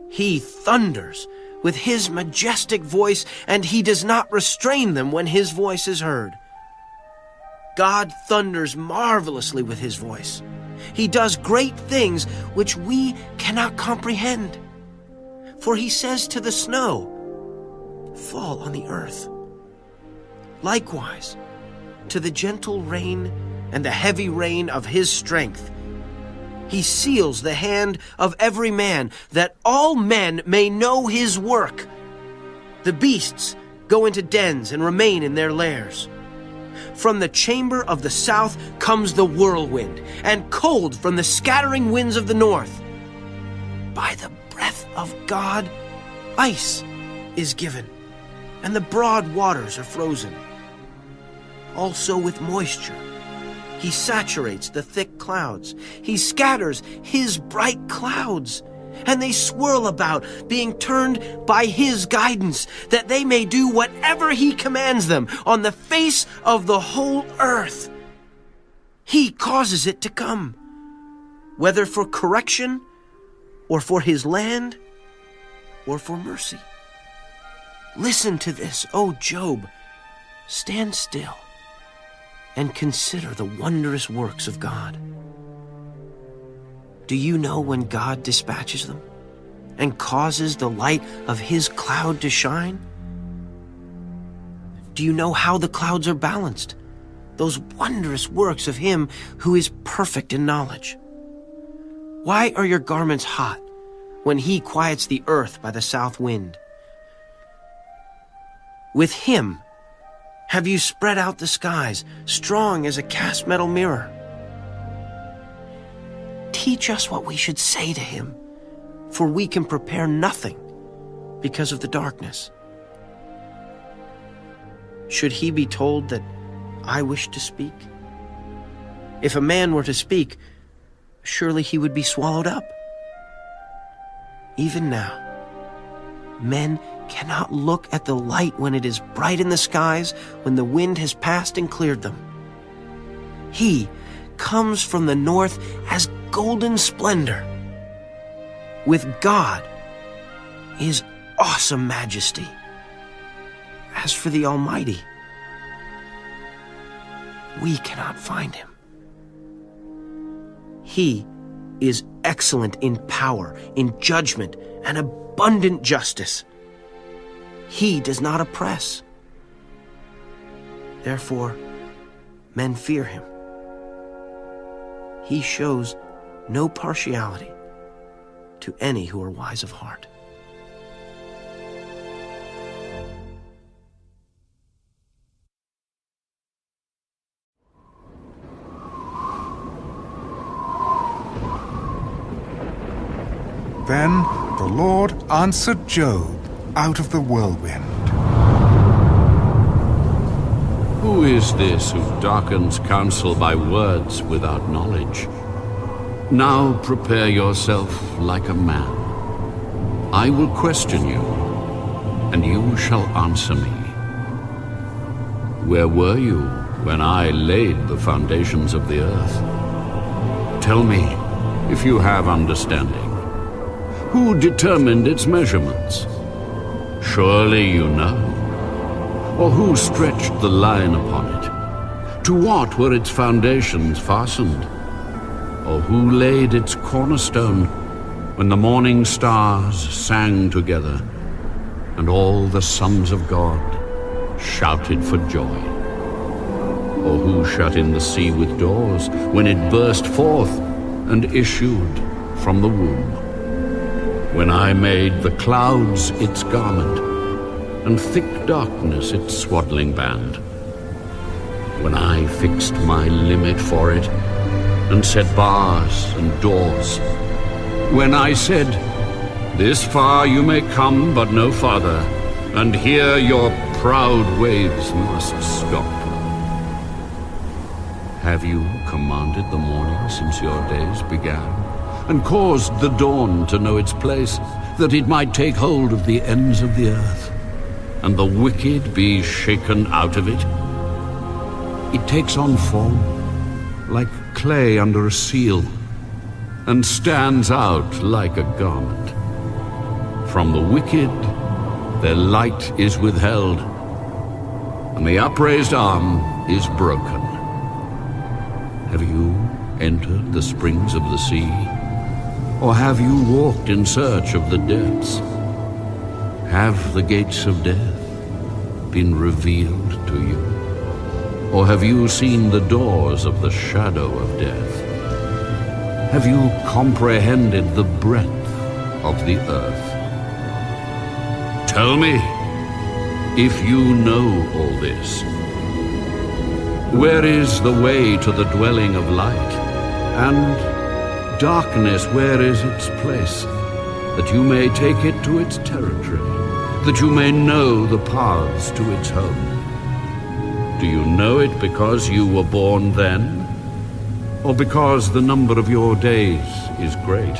He thunders with his majestic voice, and he does not restrain them when his voice is heard. God thunders marvelously with his voice. He does great things which we cannot comprehend. For he says to the snow, "Fall on the earth." Likewise, to the gentle rain and the heavy rain of his strength, he seals the hand of every man, that all men may know his work. The beasts go into dens and remain in their lairs. From the chamber of the south comes the whirlwind, and cold from the scattering winds of the north. By the breath of God, ice is given, and the broad waters are frozen. Also with moisture, he saturates the thick clouds. He scatters his bright clouds, and they swirl about, being turned by his guidance, that they may do whatever he commands them on the face of the whole earth. He causes it to come, whether for correction, or for his land, or for mercy. Listen to this, O Job. Stand still and consider the wondrous works of God. Do you know when God dispatches them and causes the light of his cloud to shine? Do you know how the clouds are balanced? Those wondrous works of him who is perfect in knowledge. Why are your garments hot when he quiets the earth by the south wind? With him have you spread out the skies, strong as a cast metal mirror? Teach us what we should say to him, for we can prepare nothing because of the darkness. Should he be told that I wish to speak? If a man were to speak, surely he would be swallowed up. Even now, men cannot look at the light when it is bright in the skies, when the wind has passed and cleared them. He comes from the north as golden splendor. With God is awesome majesty. As for the Almighty, we cannot find him. He is excellent in power, in judgment, and abundant justice. He does not oppress. Therefore, men fear him. He shows no partiality to any who are wise of heart. Then the Lord answered Job out of the whirlwind. Who is this who darkens counsel by words without knowledge? Now prepare yourself like a man. I will question you, and you shall answer me. Where were you when I laid the foundations of the earth? Tell me, if you have understanding, who determined its measurements? Surely you know. Or who stretched the line upon it? To what were its foundations fastened? Or who laid its cornerstone when the morning stars sang together and all the sons of God shouted for joy? Or who shut in the sea with doors when it burst forth and issued from the womb? When I made the clouds its garment and thick darkness its swaddling band, when I fixed my limit for it and set bars and doors, when I said, this far you may come but no farther, and here your proud waves must stop. Have you commanded the morning since your days began, and caused the dawn to know its place, that it might take hold of the ends of the earth, and the wicked be shaken out of it? It takes on form like clay under a seal, and stands out like a garment. From the wicked their light is withheld, and the upraised arm is broken. Have you entered the springs of the sea, or have you walked in search of the depths? Have the gates of death been revealed to you, or have you seen the doors of the shadow of death? Have you comprehended the breadth of the earth? Tell me, if you know all this. Where is the way to the dwelling of light? And darkness, where is its place? That you may take it to its territory, that you may know the paths to its home. Do you know it because you were born then? Or because the number of your days is great?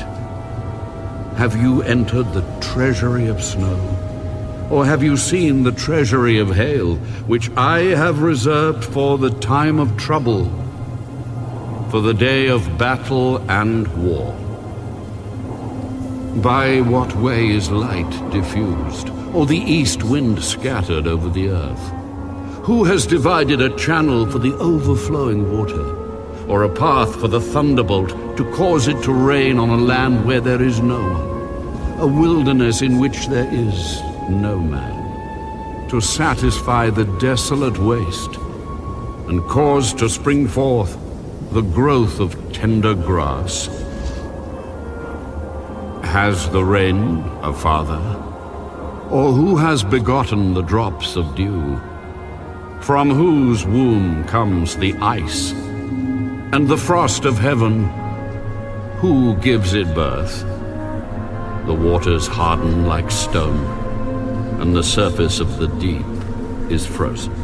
Have you entered the treasury of snow? Or have you seen the treasury of hail, which I have reserved for the time of trouble, for the day of battle and war? By what way is light diffused, or the east wind scattered over the earth? Who has divided a channel for the overflowing water, or a path for the thunderbolt to cause it to rain on a land where there is no one, a wilderness in which there is no man, to satisfy the desolate waste, and cause to spring forth the growth of tender grass? Has the rain a father? Or who has begotten the drops of dew? From whose womb comes the ice, and the frost of heaven? Who gives it birth? The waters harden like stone, and the surface of the deep is frozen.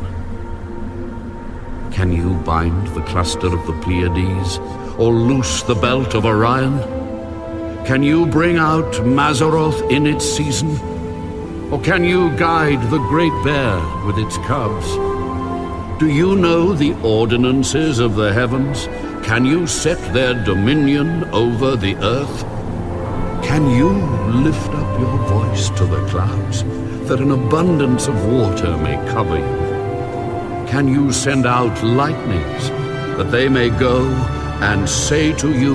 Can you bind the cluster of the Pleiades, or loose the belt of Orion? Can you bring out Mazzaroth in its season? Or can you guide the great bear with its cubs? Do you know the ordinances of the heavens? Can you set their dominion over the earth? Can you lift up your voice to the clouds, that an abundance of water may cover you? Can you send out lightnings, that they may go and say to you,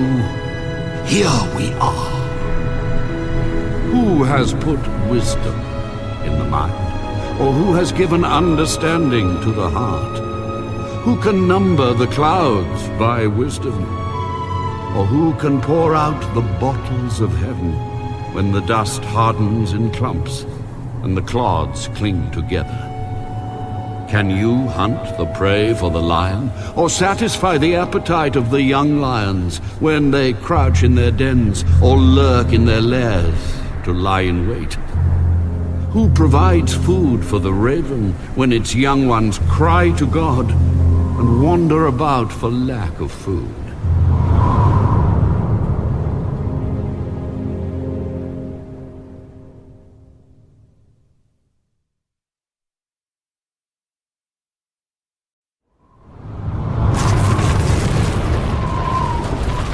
"Here we are"? Who has put wisdom in the mind, or who has given understanding to the heart? Who can number the clouds by wisdom? Or who can pour out the bottles of heaven when the dust hardens in clumps and the clods cling together? Can you hunt the prey for the lion, or satisfy the appetite of the young lions when they crouch in their dens or lurk in their lairs to lie in wait? Who provides food for the raven when its young ones cry to God and wander about for lack of food?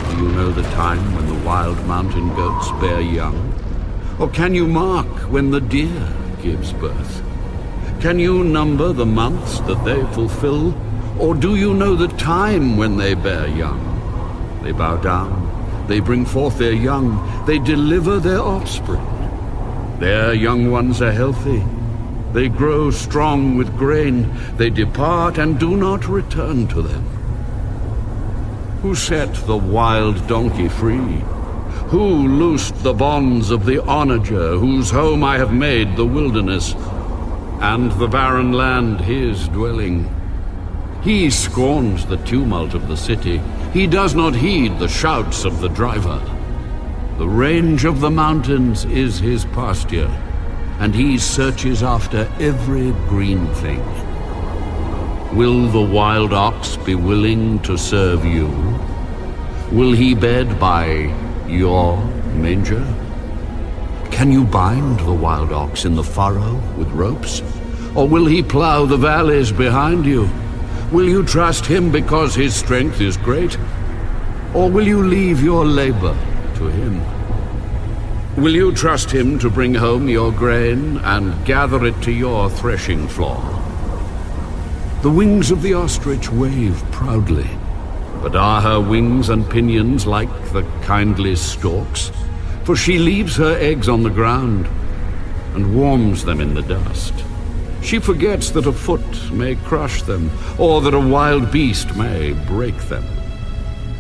Do you know the time when the wild mountain goats bear young? Or can you mark when the deer gives birth? Can you number the months that they fulfill? Or do you know the time when they bear young? They bow down, they bring forth their young, they deliver their offspring. Their young ones are healthy, they grow strong with grain, they depart and do not return to them. Who set the wild donkey free? Who loosed the bonds of the onager, whose home I have made the wilderness, and the barren land his dwelling? He scorns the tumult of the city. He does not heed the shouts of the driver. The range of the mountains is his pasture, and he searches after every green thing. Will the wild ox be willing to serve you? Will he bed by your manger? Can you bind the wild ox in the furrow with ropes? Or will he plow the valleys behind you? Will you trust him because his strength is great? Or will you leave your labor to him? Will you trust him to bring home your grain and gather it to your threshing floor? The wings of the ostrich wave proudly, but are her wings and pinions like the kindly stork's? For she leaves her eggs on the ground and warms them in the dust. She forgets that a foot may crush them, or that a wild beast may break them.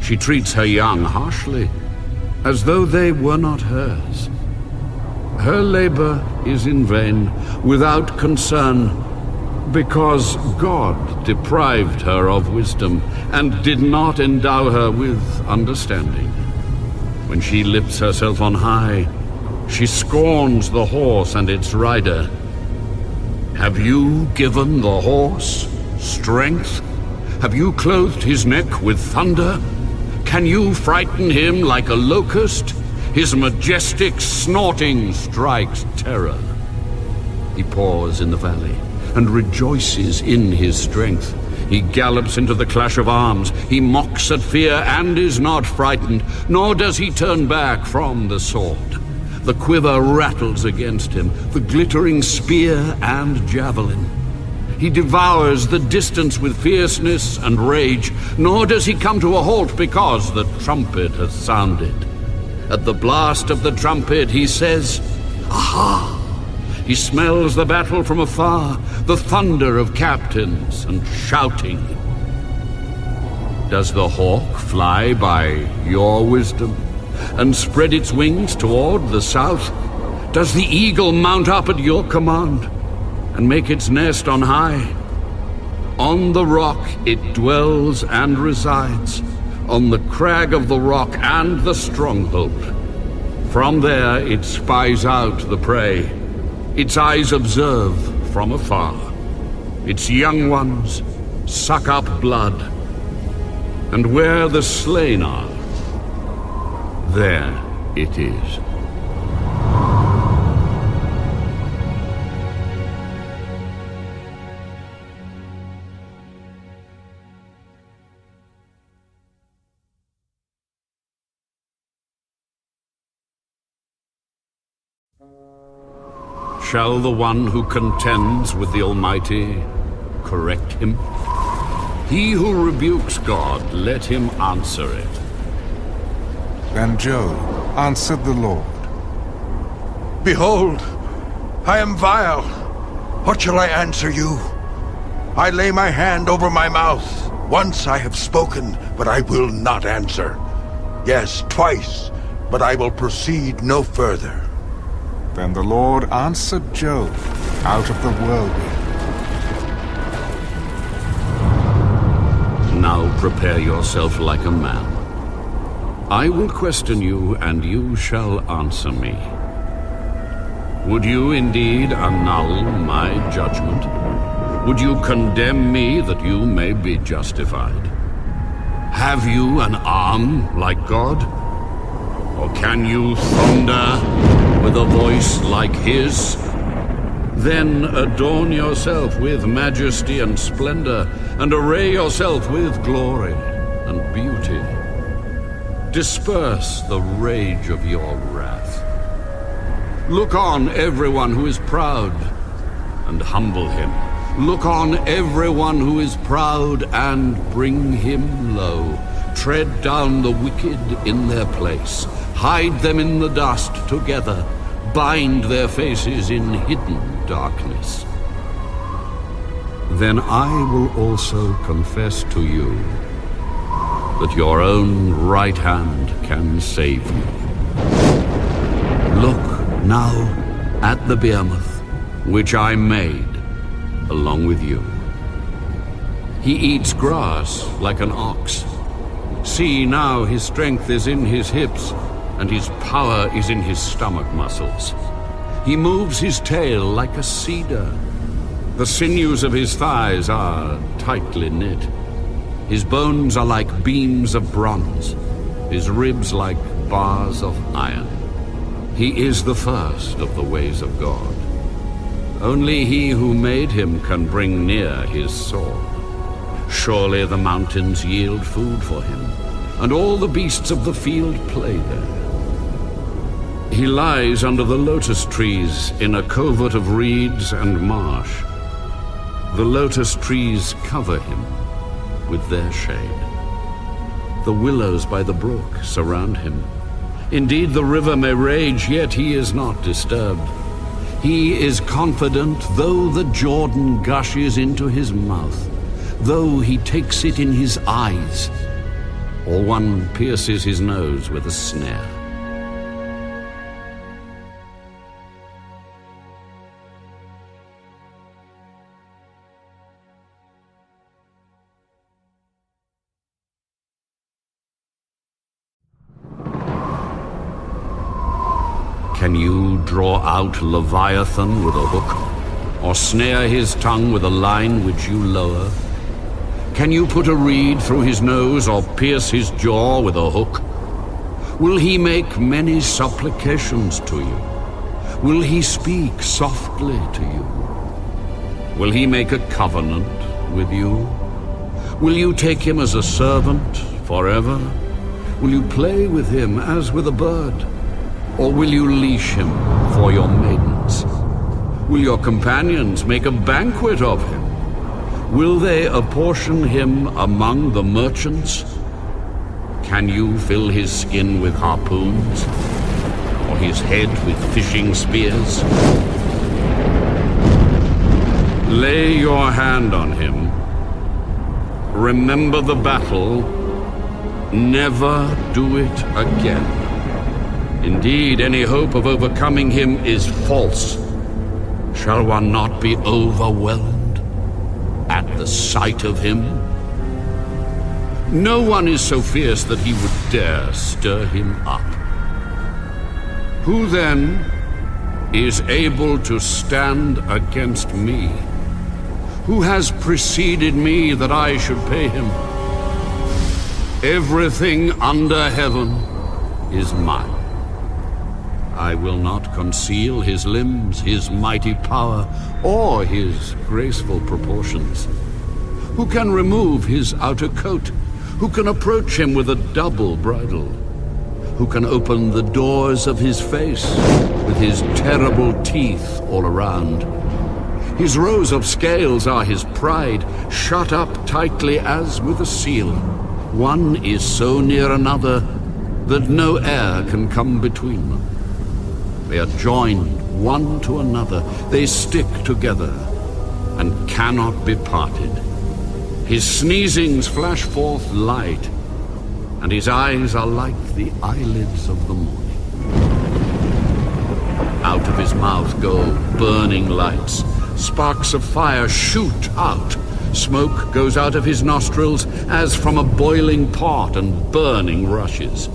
She treats her young harshly, as though they were not hers. Her labor is in vain, without concern, because God deprived her of wisdom and did not endow her with understanding. When she lifts herself on high, she scorns the horse and its rider. Have you given the horse strength? Have you clothed his neck with thunder? Can you frighten him like a locust? His majestic snorting strikes terror. He paws in the valley and rejoices in his strength. He gallops into the clash of arms. He mocks at fear and is not frightened, nor does he turn back from the sword. The quiver rattles against him, the glittering spear and javelin. He devours the distance with fierceness and rage, nor does he come to a halt because the trumpet has sounded. At the blast of the trumpet he says, "Aha!" He smells the battle from afar, the thunder of captains and shouting. Does the hawk fly by your wisdom and spread its wings toward the south? Does the eagle mount up at your command and make its nest on high? On the rock it dwells and resides, on the crag of the rock and the stronghold. From there it spies out the prey. Its eyes observe from afar. Its young ones suck up blood, and where the slain are, there it is. Shall the one who contends with the Almighty correct him? He who rebukes God, let him answer it. Then Job answered the Lord. Behold, I am vile. What shall I answer you? I lay my hand over my mouth. Once I have spoken, but I will not answer. Yes, twice, but I will proceed no further. Then the Lord answered Job out of the whirlwind. Now prepare yourself like a man. I will question you, and you shall answer me. Would you indeed annul my judgment? Would you condemn me that you may be justified? Have you an arm like God? Or can you thunder with a voice like his? Then adorn yourself with majesty and splendor, and array yourself with glory and beauty. Disperse the rage of your wrath. Look on everyone who is proud, and humble him. Look on everyone who is proud, and bring him low. Tread down the wicked in their place. Hide them in the dust together. Bind their faces in hidden darkness. Then I will also confess to you that your own right hand can save you. Look now at the behemoth, which I made along with you. He eats grass like an ox. See now, his strength is in his hips, and his power is in his stomach muscles. He moves his tail like a cedar. The sinews of his thighs are tightly knit. His bones are like beams of bronze, his ribs like bars of iron. He is the first of the ways of God. Only he who made him can bring near his sword. Surely the mountains yield food for him, and all the beasts of the field play there. He lies under the lotus trees in a covert of reeds and marsh. The lotus trees cover him with their shade. The willows by the brook surround him. Indeed, the river may rage, yet he is not disturbed. He is confident, though the Jordan gushes into his mouth, though he takes it in his eyes, or one pierces his nose with a snare. Can you draw out Leviathan with a hook, or snare his tongue with a line which you lower? Can you put a reed through his nose, or pierce his jaw with a hook? Will he make many supplications to you? Will he speak softly to you? Will he make a covenant with you? Will you take him as a servant forever? Will you play with him as with a bird? Or will you leash him for your maidens? Will your companions make a banquet of him? Will they apportion him among the merchants? Can you fill his skin with harpoons, or his head with fishing spears? Lay your hand on him. Remember the battle. Never do it again. Indeed, any hope of overcoming him is false. Shall one not be overwhelmed at the sight of him? No one is so fierce that he would dare stir him up. Who then is able to stand against me? Who has preceded me that I should pay him? Everything under heaven is mine. I will not conceal his limbs, his mighty power, or his graceful proportions. Who can remove his outer coat? Who can approach him with a double bridle? Who can open the doors of his face with his terrible teeth all around? His rows of scales are his pride, shut up tightly as with a seal. One is so near another that no air can come between them. They are joined one to another. They stick together and cannot be parted. His sneezings flash forth light, and his eyes are like the eyelids of the morning. Out of his mouth go burning lights. Sparks of fire shoot out. Smoke goes out of his nostrils as from a boiling pot, and burning rushes.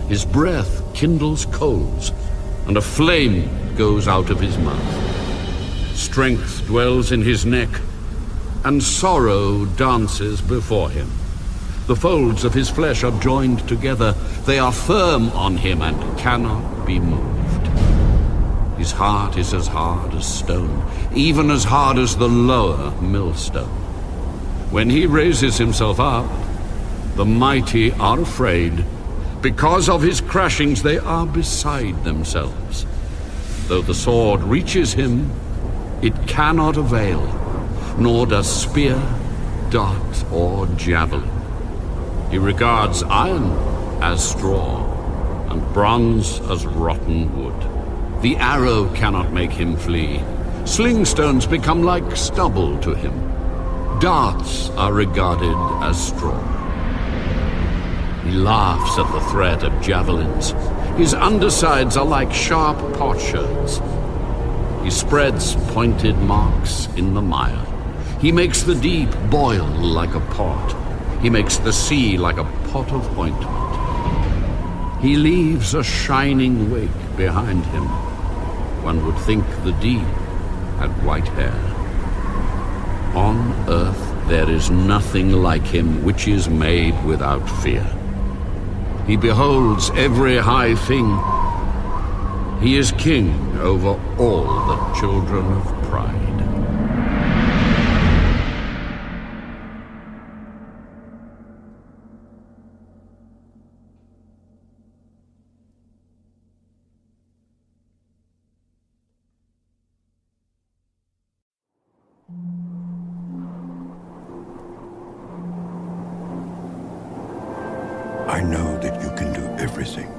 His breath kindles coals, and a flame goes out of his mouth. Strength dwells in his neck, and sorrow dances before him. The folds of his flesh are joined together. They are firm on him and cannot be moved. His heart is as hard as stone, even as hard as the lower millstone. When he raises himself up, the mighty are afraid. Because of his crashings, they are beside themselves. Though the sword reaches him, it cannot avail, nor does spear, dart, or javelin. He regards iron as straw, and bronze as rotten wood. The arrow cannot make him flee. Sling stones become like stubble to him. Darts are regarded as straw. He laughs at the threat of javelins. His undersides are like sharp potsherds. He spreads pointed marks in the mire. He makes the deep boil like a pot. He makes the sea like a pot of ointment. He leaves a shining wake behind him. one would think the deep had white hair. On earth there is nothing like him which is made without fear. He beholds every high thing. He is king over all the children of pride. I know that you can do everything,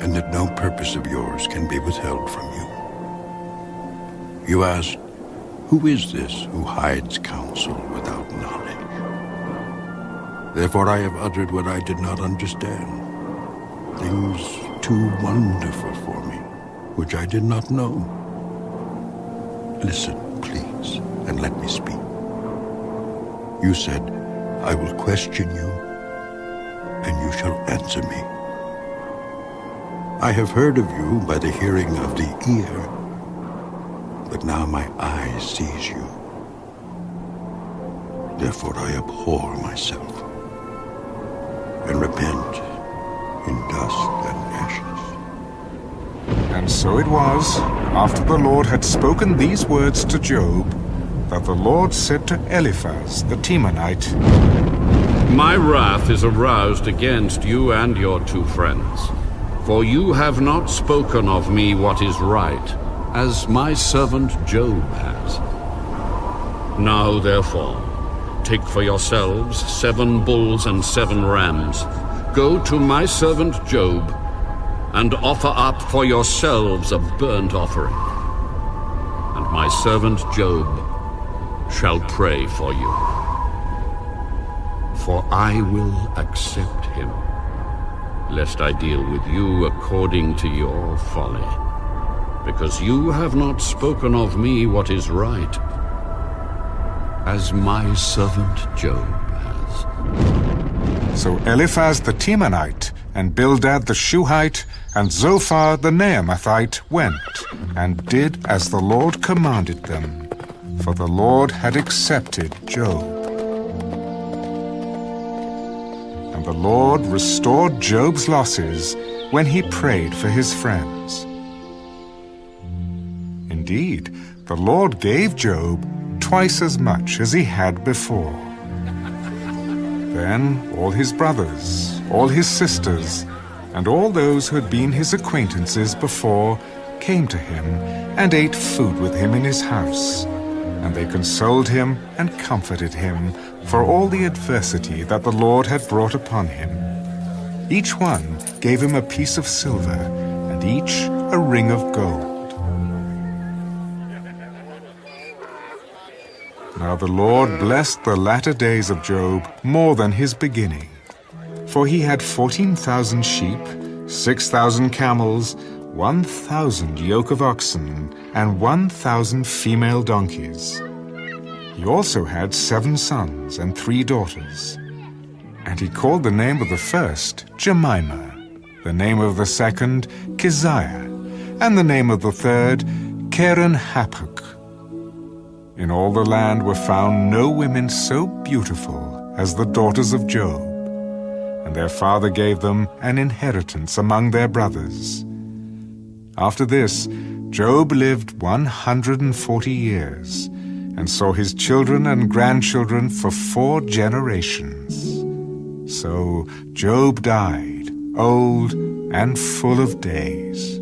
and that no purpose of yours can be withheld from you. You asked, who is this who hides counsel without knowledge? Therefore I have uttered what I did not understand, things too wonderful for me, which I did not know. Listen, please, and let me speak. You said, I will question you, and you shall answer me. I have heard of you by the hearing of the ear, but now my eye sees you. Therefore I abhor myself, and repent in dust and ashes. And so it was, after the Lord had spoken these words to Job, that the Lord said to Eliphaz the Temanite, My wrath is aroused against you and your two friends, for you have not spoken of me what is right, as my servant Job has. Now therefore, take for yourselves 7 bulls and 7 rams. Go to my servant Job, and offer up for yourselves a burnt offering. And my servant Job shall pray for you. For I will accept him, lest I deal with you according to your folly, because you have not spoken of me what is right, as my servant Job has. So Eliphaz the Temanite, and Bildad the Shuhite, and Zophar the Naamathite went, and did as the Lord commanded them, for the Lord had accepted Job. And the Lord restored Job's losses when he prayed for his friends. Indeed, the Lord gave Job twice as much as he had before. Then all his brothers, all his sisters, and all those who had been his acquaintances before came to him and ate food with him in his house. And they consoled him and comforted him for all the adversity that the Lord had brought upon him. Each one gave him a piece of silver, and each a ring of gold. Now the Lord blessed the latter days of Job more than his beginning. For he had 14,000 sheep, 6,000 camels, 1,000 yoke of oxen, and 1,000 female donkeys. He also had 7 sons and 3 daughters. And he called the name of the first Jemimah, the name of the second Keziah, and the name of the third Keren-happuch. In all the land were found no women so beautiful as the daughters of Job, and their father gave them an inheritance among their brothers. After this, Job lived 140 years, and saw his children and grandchildren for 4 generations. So Job died, old and full of days.